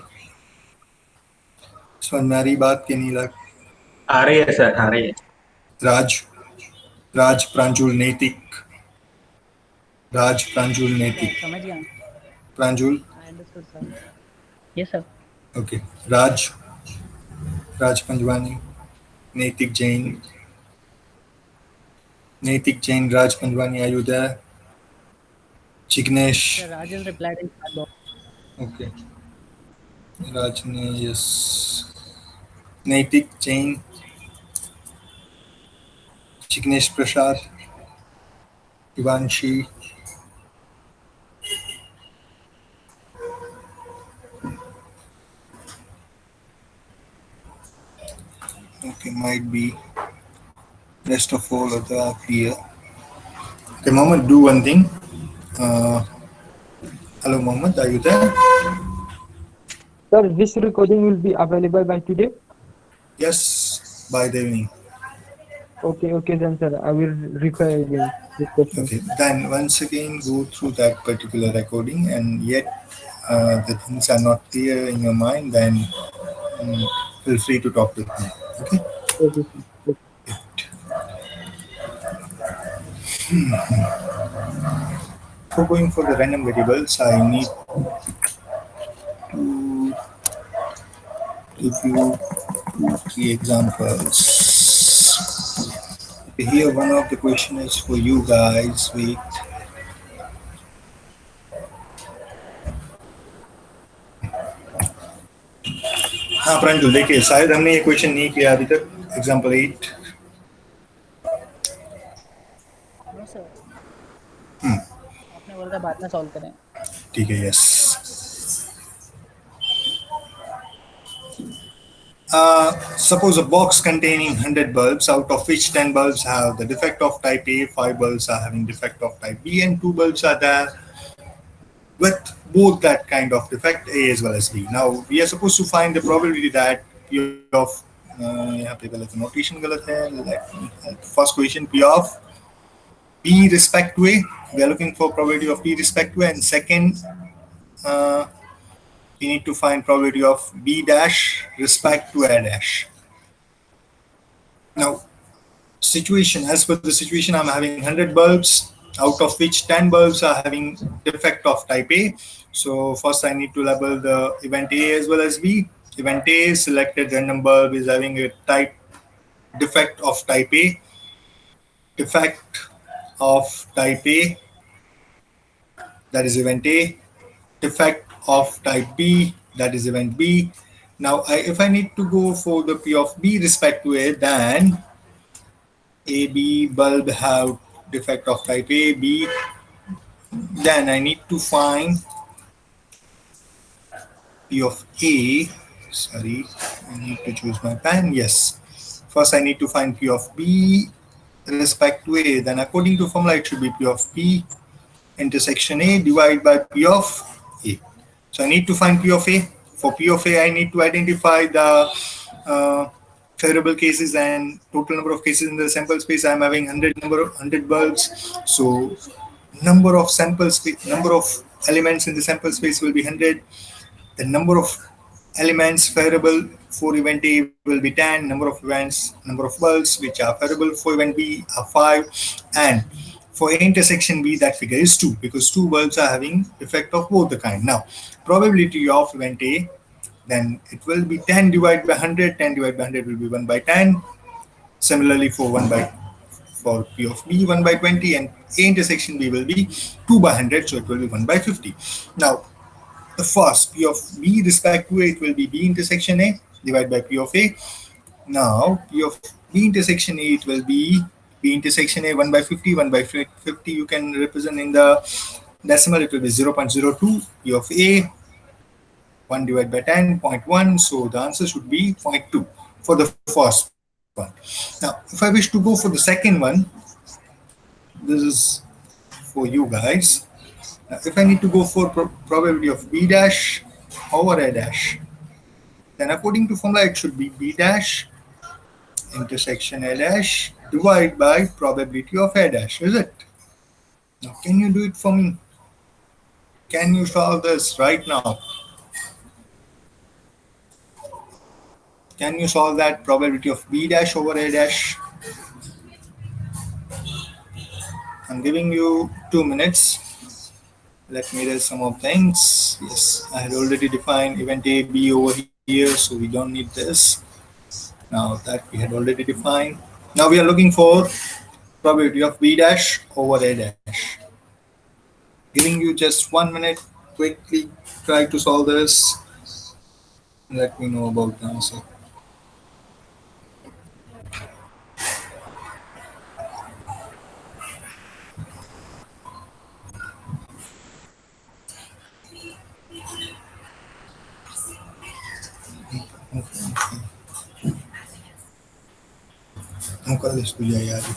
Speaker 1: समझ में आ रही बात के नहीं लग?
Speaker 3: आ रही है sir, आ रही है।
Speaker 1: राज प्रांजुल नैतिक, राज प्रांजुल नैतिक,
Speaker 2: समझ गया।
Speaker 1: Pranjul,
Speaker 2: I understood, sir. Yes, sir.
Speaker 1: Okay. Raj Panjwani, Naitik Jain, Raj Panjwani, are you there? Jignesh,
Speaker 2: Sir, Rajan replied in chat box.
Speaker 1: okay. Raj ने yes. नैतिक जैन, जिग्नेश प्रसाद, Ivanshi, okay, might be rest of all of the are clear. Okay, Mohammed, do one thing. Hello, Mohammed, are you there?
Speaker 4: Sir, this recording will be available by today?
Speaker 1: Yes, by the evening.
Speaker 4: Okay, then sir, I will refer again this question.
Speaker 1: Okay, then once again go through that particular recording, and yet the things are not clear in your mind, then feel free to talk with me. Okay.
Speaker 4: Okay, sir.
Speaker 1: For going for the random variables, I need to give you 2-3 examples. Okay, here one of the question is for you guys. Wait. हाँ प्रांजल, देखिए शायद हमने ये question नहीं किया अभी तक। Example 8।
Speaker 2: No, sir. आपने बोला था बाद में सॉल्व करें।
Speaker 1: ठीक है, yes. Suppose a box containing 100 bulbs, out of which 10 bulbs have the defect of type A, 5 bulbs are having defect of type B, and 2 bulbs are there with both that kind of defect, A as well as B. Now, we are supposed to find the probability that P of, यहाँ पे गलत notation गलत है, first question P of B respect to A, we are looking for probability of B respect to A, and second, we need to find probability of B dash respect to A dash. Now, situation, as per the situation, I'm having 100 bulbs, out of which 10 bulbs are having defect of type A. So first I need to label the event A as well as B. Event A, selected random bulb is having a type defect of type A. Defect of type A, that is event A. Defect of type B, that is event B. Now, if I need to go for the P of B respect to A, then A, B bulb have defect of type A, B. Then I need to find P of A. Sorry, I need to choose my pen. Yes. First, I need to find P of B respect to A. Then, according to formula, it should be P of B intersection A divided by P of A. So I need to find P of A. For P of A, I need to identify the favorable cases and total number of cases in the sample space. I am having 100 bulbs. So number of elements in the sample space will be 100. The number of elements favorable for event A will be 10. Number of bulbs which are favorable for event B are 5. And for A intersection B, that figure is 2, because 2 bulbs are having effect of both the kind. Now, probability of event A, then it will be 10 divided by 100. 10 divided by 100 will be 1 by 10. Similarly, for P of B, 1 by 20, and A intersection B will be 2 by 100, so it will be 1 by 50. Now, the first P of B respect to A, it will be B intersection A divided by P of A. Now, P of B intersection A, it will be B intersection A 1 by 50, 1 by 50 you can represent in the decimal, it will be 0.02. P of A, 1 divided by 10, 0.1. So the answer should be 0.2 for the first one. Now, if I wish to go for the second one, this is for you guys. Now, if I need to go for probability of B dash over A dash, then according to formula, it should be B dash intersection A dash divided by probability of A dash, is it? Now, can you do it for me? Can you solve this right now? Can you solve that probability of B dash over A dash? I'm giving you 2 minutes. Let me erase some of things. Yes, I had already defined event A, B over here, so we don't need this. Now that we had already defined. Now we are looking for probability of B dash over A dash. Giving you just 1 minute. Quickly try to solve this. Let me know about the answer. Nunca estudei a área.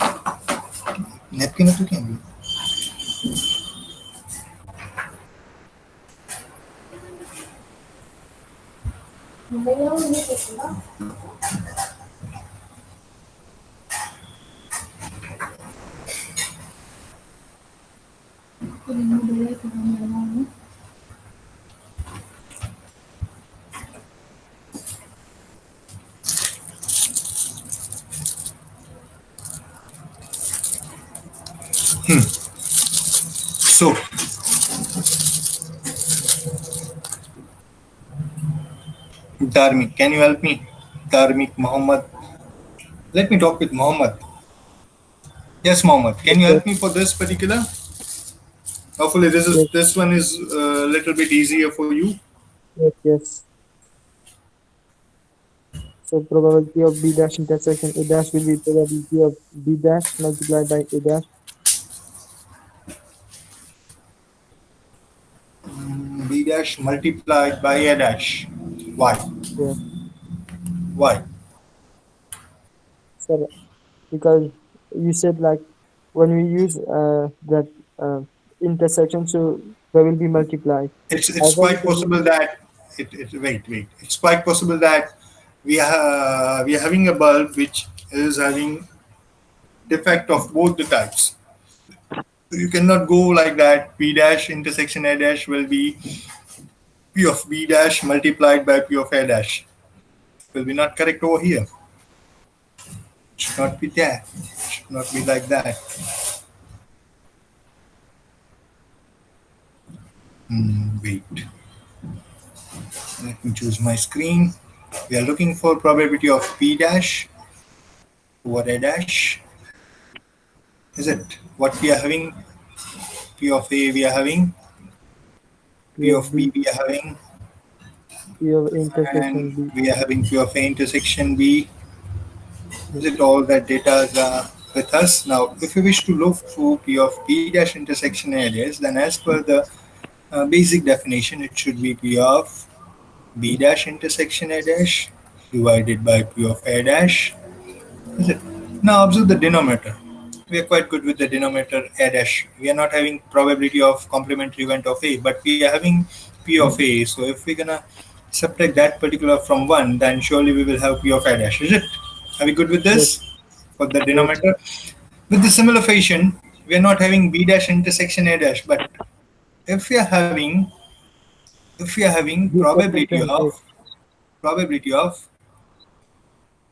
Speaker 1: Napkin na tu क्या भी? So, Dharmik, can you help me? Dharmik, Muhammad. Let me talk with Muhammad. Yes, Muhammad. Can you help me for this particular? Hopefully, this one is a little bit easier for you.
Speaker 4: Yes. So probability of B dash intersection A dash will be probability of B dash multiplied by A dash.
Speaker 1: B dash multiplied by A dash. Why?
Speaker 4: Yeah.
Speaker 1: Why?
Speaker 4: So because you said like when we use that intersection, so there will be multiplied.
Speaker 1: It's quite possible that wait. It's quite possible that we are having a bulb which is having defect of both the types. You cannot go like that. P dash intersection A dash will be P of B dash multiplied by P of A dash. Will be not correct over here. Should not be there. Should not be like that. Wait. Let me choose my screen. We are looking for probability of P dash over A dash. Is it what we are having? P of A we are having. P of B we are having.
Speaker 4: P of intersection
Speaker 1: And
Speaker 4: B.
Speaker 1: we are having P of A intersection B. Is it all that data are with us? Now, if we wish to look for P of B dash intersection A dash, then as per the basic definition, it should be P of B dash intersection A dash divided by P of A dash. Is it? Now observe the denominator. We are quite good with the denominator A dash. We are not having probability of complementary event of A, but we are having P of A. So if we're gonna subtract that particular from 1, then surely we will have P of A dash. Is it? Are we good with this? For the denominator? With the similar fashion, we are not having B dash intersection A dash, but if we are having probability of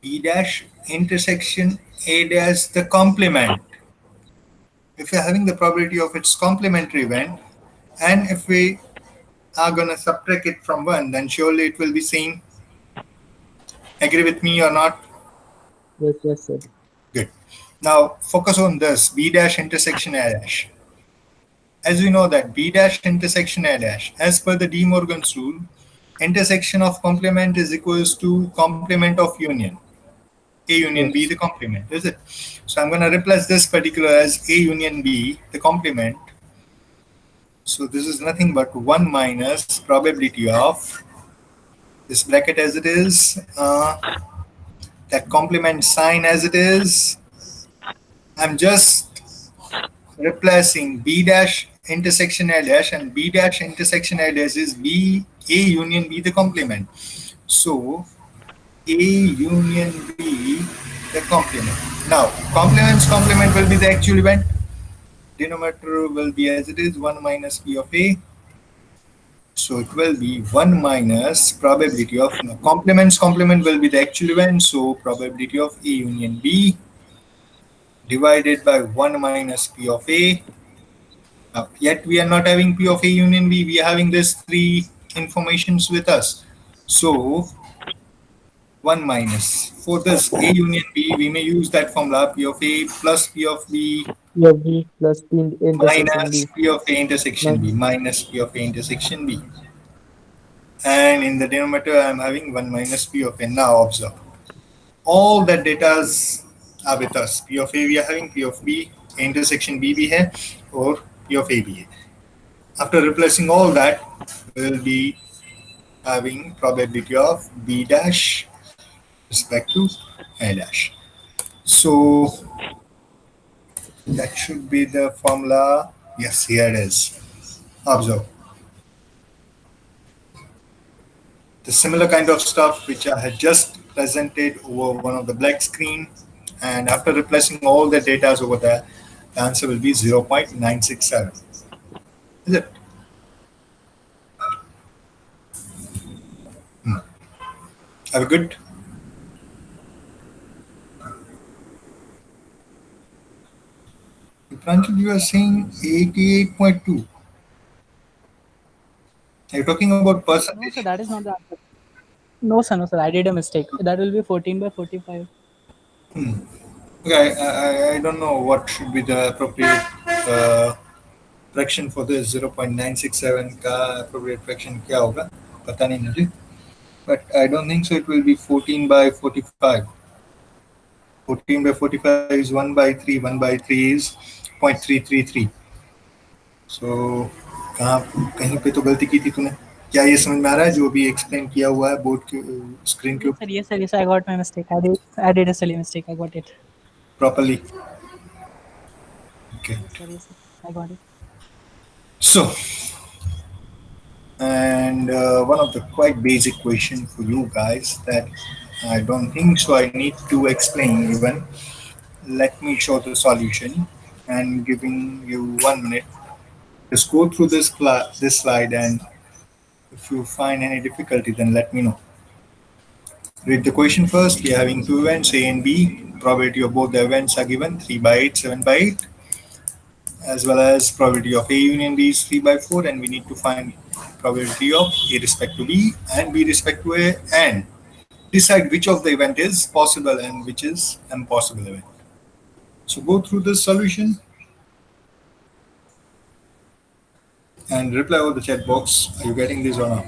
Speaker 1: B dash intersection A dash the complement. If we are having the probability of its complementary event, and if we are gonna subtract it from 1, then surely it will be same. Agree with me or not?
Speaker 4: Yes, sir.
Speaker 1: Good. Now focus on this B dash intersection A dash. As we know that B dash intersection A dash, as per the De Morgan's rule, intersection of complement is equals to complement of union. A union B
Speaker 4: Yes.
Speaker 1: the complement, is it? So I'm going to replace this particular as A union B the complement. So this is nothing but 1 minus probability of this bracket as it is, that complement sign as it is. I'm just replacing B dash intersection A dash, and B dash intersection A dash is B A union B the complement. So A union B the complement. Now complement's complement will be the actual event. Denominator will be as it is 1 minus P of A. So it will be 1 minus probability of no, complement's complement will be the actual event. So probability of A union B divided by 1 minus P of A. Now, yet we are not having P of A union B. We are having these three informations with us. So 1 minus. For this A union B, we may use that formula P of A plus P of B
Speaker 4: Yeah, B plus P intersection
Speaker 1: minus
Speaker 4: B.
Speaker 1: P of A intersection B
Speaker 4: Minus.
Speaker 1: minus P of A intersection B. And in the denominator, I am having 1 minus P of A. Now observe. All that data are with us. P of A we are having, P of B, intersection B भी है, or P of A भी है. After replacing all that, we'll be having probability of B dash respect to A dash. So that should be the formula. Yes, here it is. Observe. The similar kind of stuff which I had just presented over one of the black screen, and after replacing all the data over there, the answer will be 0.967. Is it? Are we good? Pranjit, you are saying 88.2. Are you talking about
Speaker 2: No, sir,
Speaker 1: percentage?
Speaker 2: that is not the answer. No, sir, no, sir. I did a mistake. That will be 14 by 45.
Speaker 1: Okay, I don't know what should be the appropriate fraction for this 0.967 का appropriate fraction क्या होगा पता नहीं मुझे, but I don't think so it will be 14 by 45. 14 by 45 is 1 by 3, 1 by 3 is 0.333. So कहाँ कहीं पे तो गलती की थी तूने, क्या ये समझ में आ रहा है जो अभी एक्सप्लेन किया हुआ है बोर्ड के स्क्रीन के
Speaker 2: Yes, sir. Yes, sir. Yes, sir. I got my mistake. I did a silly mistake. I got it.
Speaker 1: properly? Okay.
Speaker 2: Yes, sir. Yes, sir. I got it.
Speaker 1: So, and one of the quite basic question for you guys that I don't think so I need to explain even. Let me show the solution and giving you 1 minute. Just go through this slide, and if you find any difficulty, then let me know. Read the question first. We are having two events A and B. Probability of both the events are given 3 by 8, 7 by 8, as well as probability of A union B is 3 by 4, and we need to find probability of A respect to B and B respect to A, and decide which of the event is possible and which is impossible event. So go through this solution and reply over the chat box. Are you getting this or not?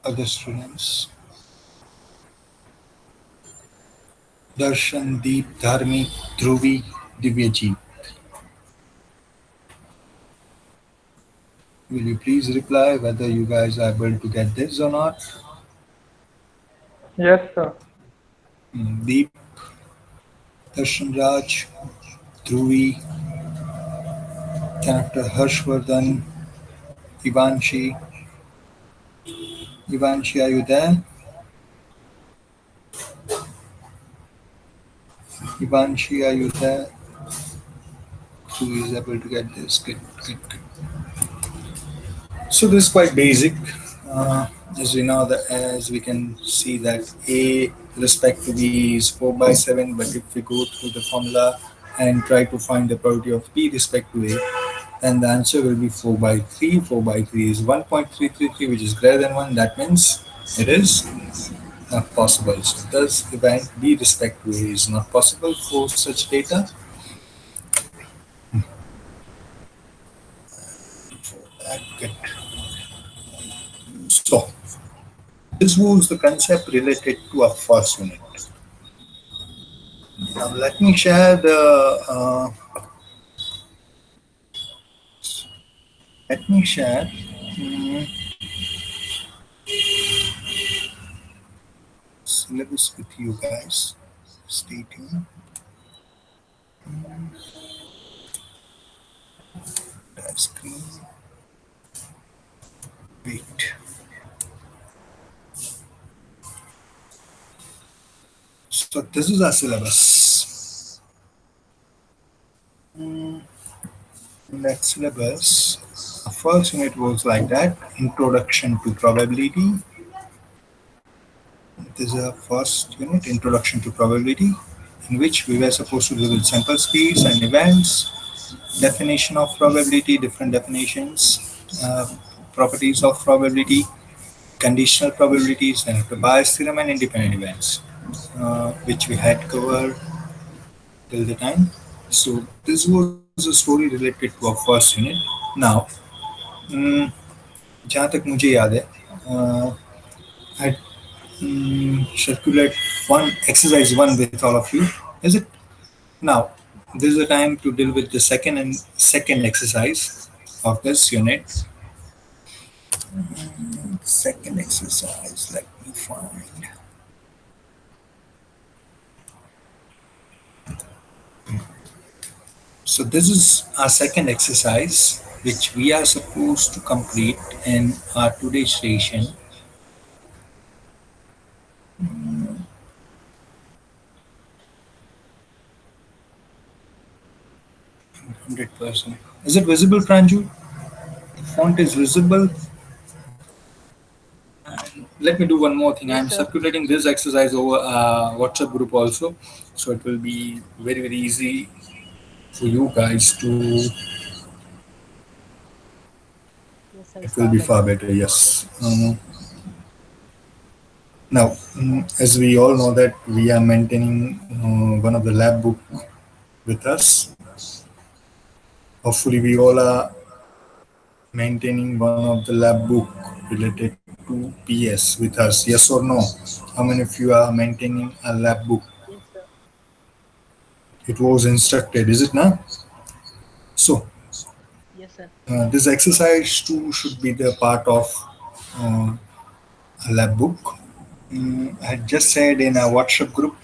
Speaker 1: Other students. Darshan, Deep, Dharmi, Dhruvi, Divyaji. Will you please reply whether you guys are able to get this or not?
Speaker 3: Yes, sir.
Speaker 1: Deep, Darshan Raj, Dhruvi, Dr. Harshvardhan, Ivanshi. Ivanshi, are you there? Ivanshi, are you there? Who is able to get this? Good, good, good. So this is quite basic. As we know that, as we can see that A respect to B is 4 by 7, but if we go through the formula and try to find the probability of B respect to A, then the answer will be 4 by 3. 4 by 3 is 1.333, which is greater than 1. That means it is not possible. So thus event B respect to A is not possible for such data. Good. So this was the concept related to our first unit. Now let me share the syllabus with you guys. Stay tuned. Screen. Wait. So this is our syllabus. In that syllabus, the first unit was like that: Introduction to Probability. This is our first unit, Introduction to Probability, in which we were supposed to deal with sample space and events, definition of probability, different definitions, properties of probability, conditional probabilities, and the bias theorem and independent events, which we had covered till the time. So this was a story related to our first unit. Now, जहाँ तक मुझे याद है, I circulate one exercise one with all of you. Is it? Now, this is the time to deal with the second exercise of this unit. Second exercise, let me find. So this is our second exercise, which we are supposed to complete in our today's session. 100%. Is it visible, Pranju? Font is visible. Let me do one more thing. I'm circulating this exercise over WhatsApp group also, so it will be very, very easy for you guys to. It will be far better. Yes. Now, as we all know that we are maintaining one of the lab book with us. Hopefully, we all are maintaining one of the lab book related to PS with us. Yes or no? How many of you are maintaining a lab book?
Speaker 2: Yes, sir.
Speaker 1: It was instructed, is it not? So,
Speaker 2: Yes, sir.
Speaker 1: this exercise too should be the part of a lab book. I had just said in a WhatsApp group,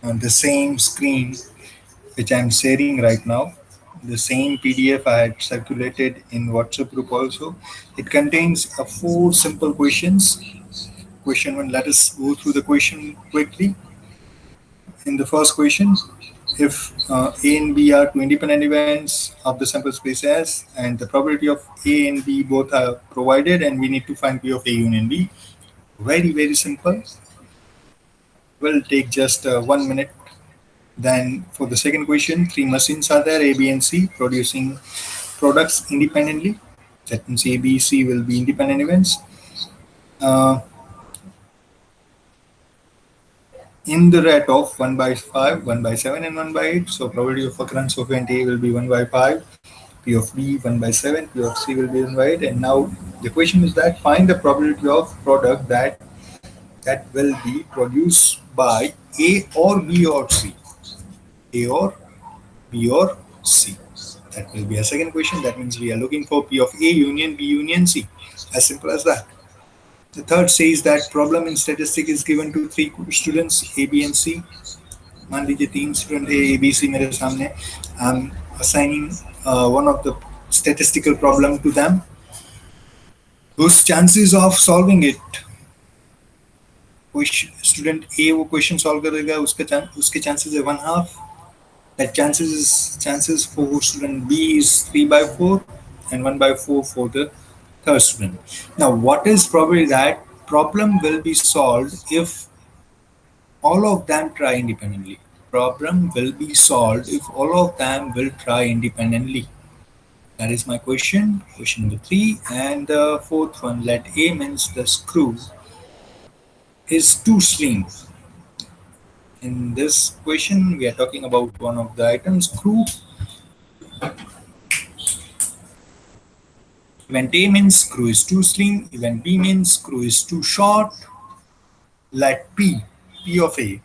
Speaker 1: the same screen which I'm sharing right now, the same PDF I had circulated in WhatsApp group also. It contains 4 simple questions. Question 1, let us go through the question quickly. In the first question, if A and B are two independent events of the sample space S, and the probability of A and B both are provided, and we need to find P of A union B. Very, very simple. Will take just 1 minute. Then for the second question, 3 machines are there, A, B, and C, producing products independently. That means A, B, C will be independent events. In the rate of 1 by 5, 1 by 7, and 1 by 8. So probability of occurrence of event A will be 1 by 5, P of B 1 by 7, P of C will be 1 by 8. And now the question is that find the probability of product that will be produced by A or B or C. A or B or C. That will be a second question. That means we are looking for P of A union B union C. As simple as that. The third says that problem in statistic is given to three students A, B and C. मान लीजिए तीन student A B C मेरे सामने I am assigning one of the statistical problem to them. Whose chances of solving it? Student A वो question solve करेगा, उसके chances है 1/2. That chances for student B is 3/4 and 1/4 for the third student. Now, what is probably that problem will be solved if all of them try independently? Problem will be solved if all of them will try independently. That is my question. Question number 3. And the fourth one, let A means the screw is too slim. In this question, we are talking about one of the items, screw. Event A means screw is too slim. Event B means screw is too short. Let P of A,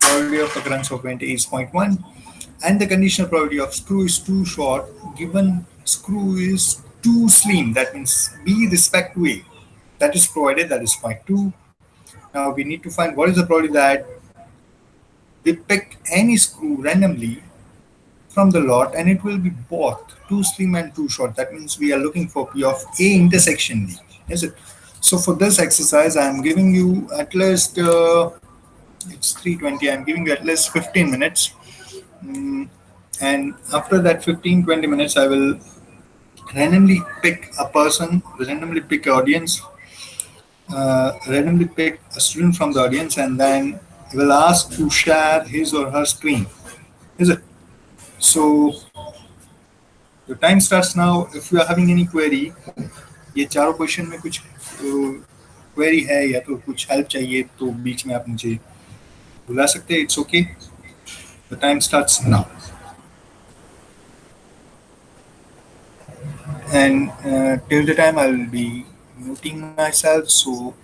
Speaker 1: probability of occurrence of event A is 0.1, and the conditional probability of screw is too short given screw is too slim. That means B respect to A. That is provided, that is 0.2. Now we need to find what is the probability that we pick any screw randomly from the lot and it will be both too slim and too short. That means we are looking for P of A intersection B. Is it? So for this exercise, I am giving you at least it's 3:20. I am giving you at least 15 minutes, and after that 15-20 minutes, I will randomly pick a person, randomly pick an audience, randomly pick a student from the audience, and then will ask to share his or her screen. Is it? So the time starts now. If you are having any query, ये चारों question में कुछ query है या तो कुछ help चाहिए तो बीच में आप मुझे बुला सकते हैं. It's okay. The time starts now. And till the time I will be muting myself, so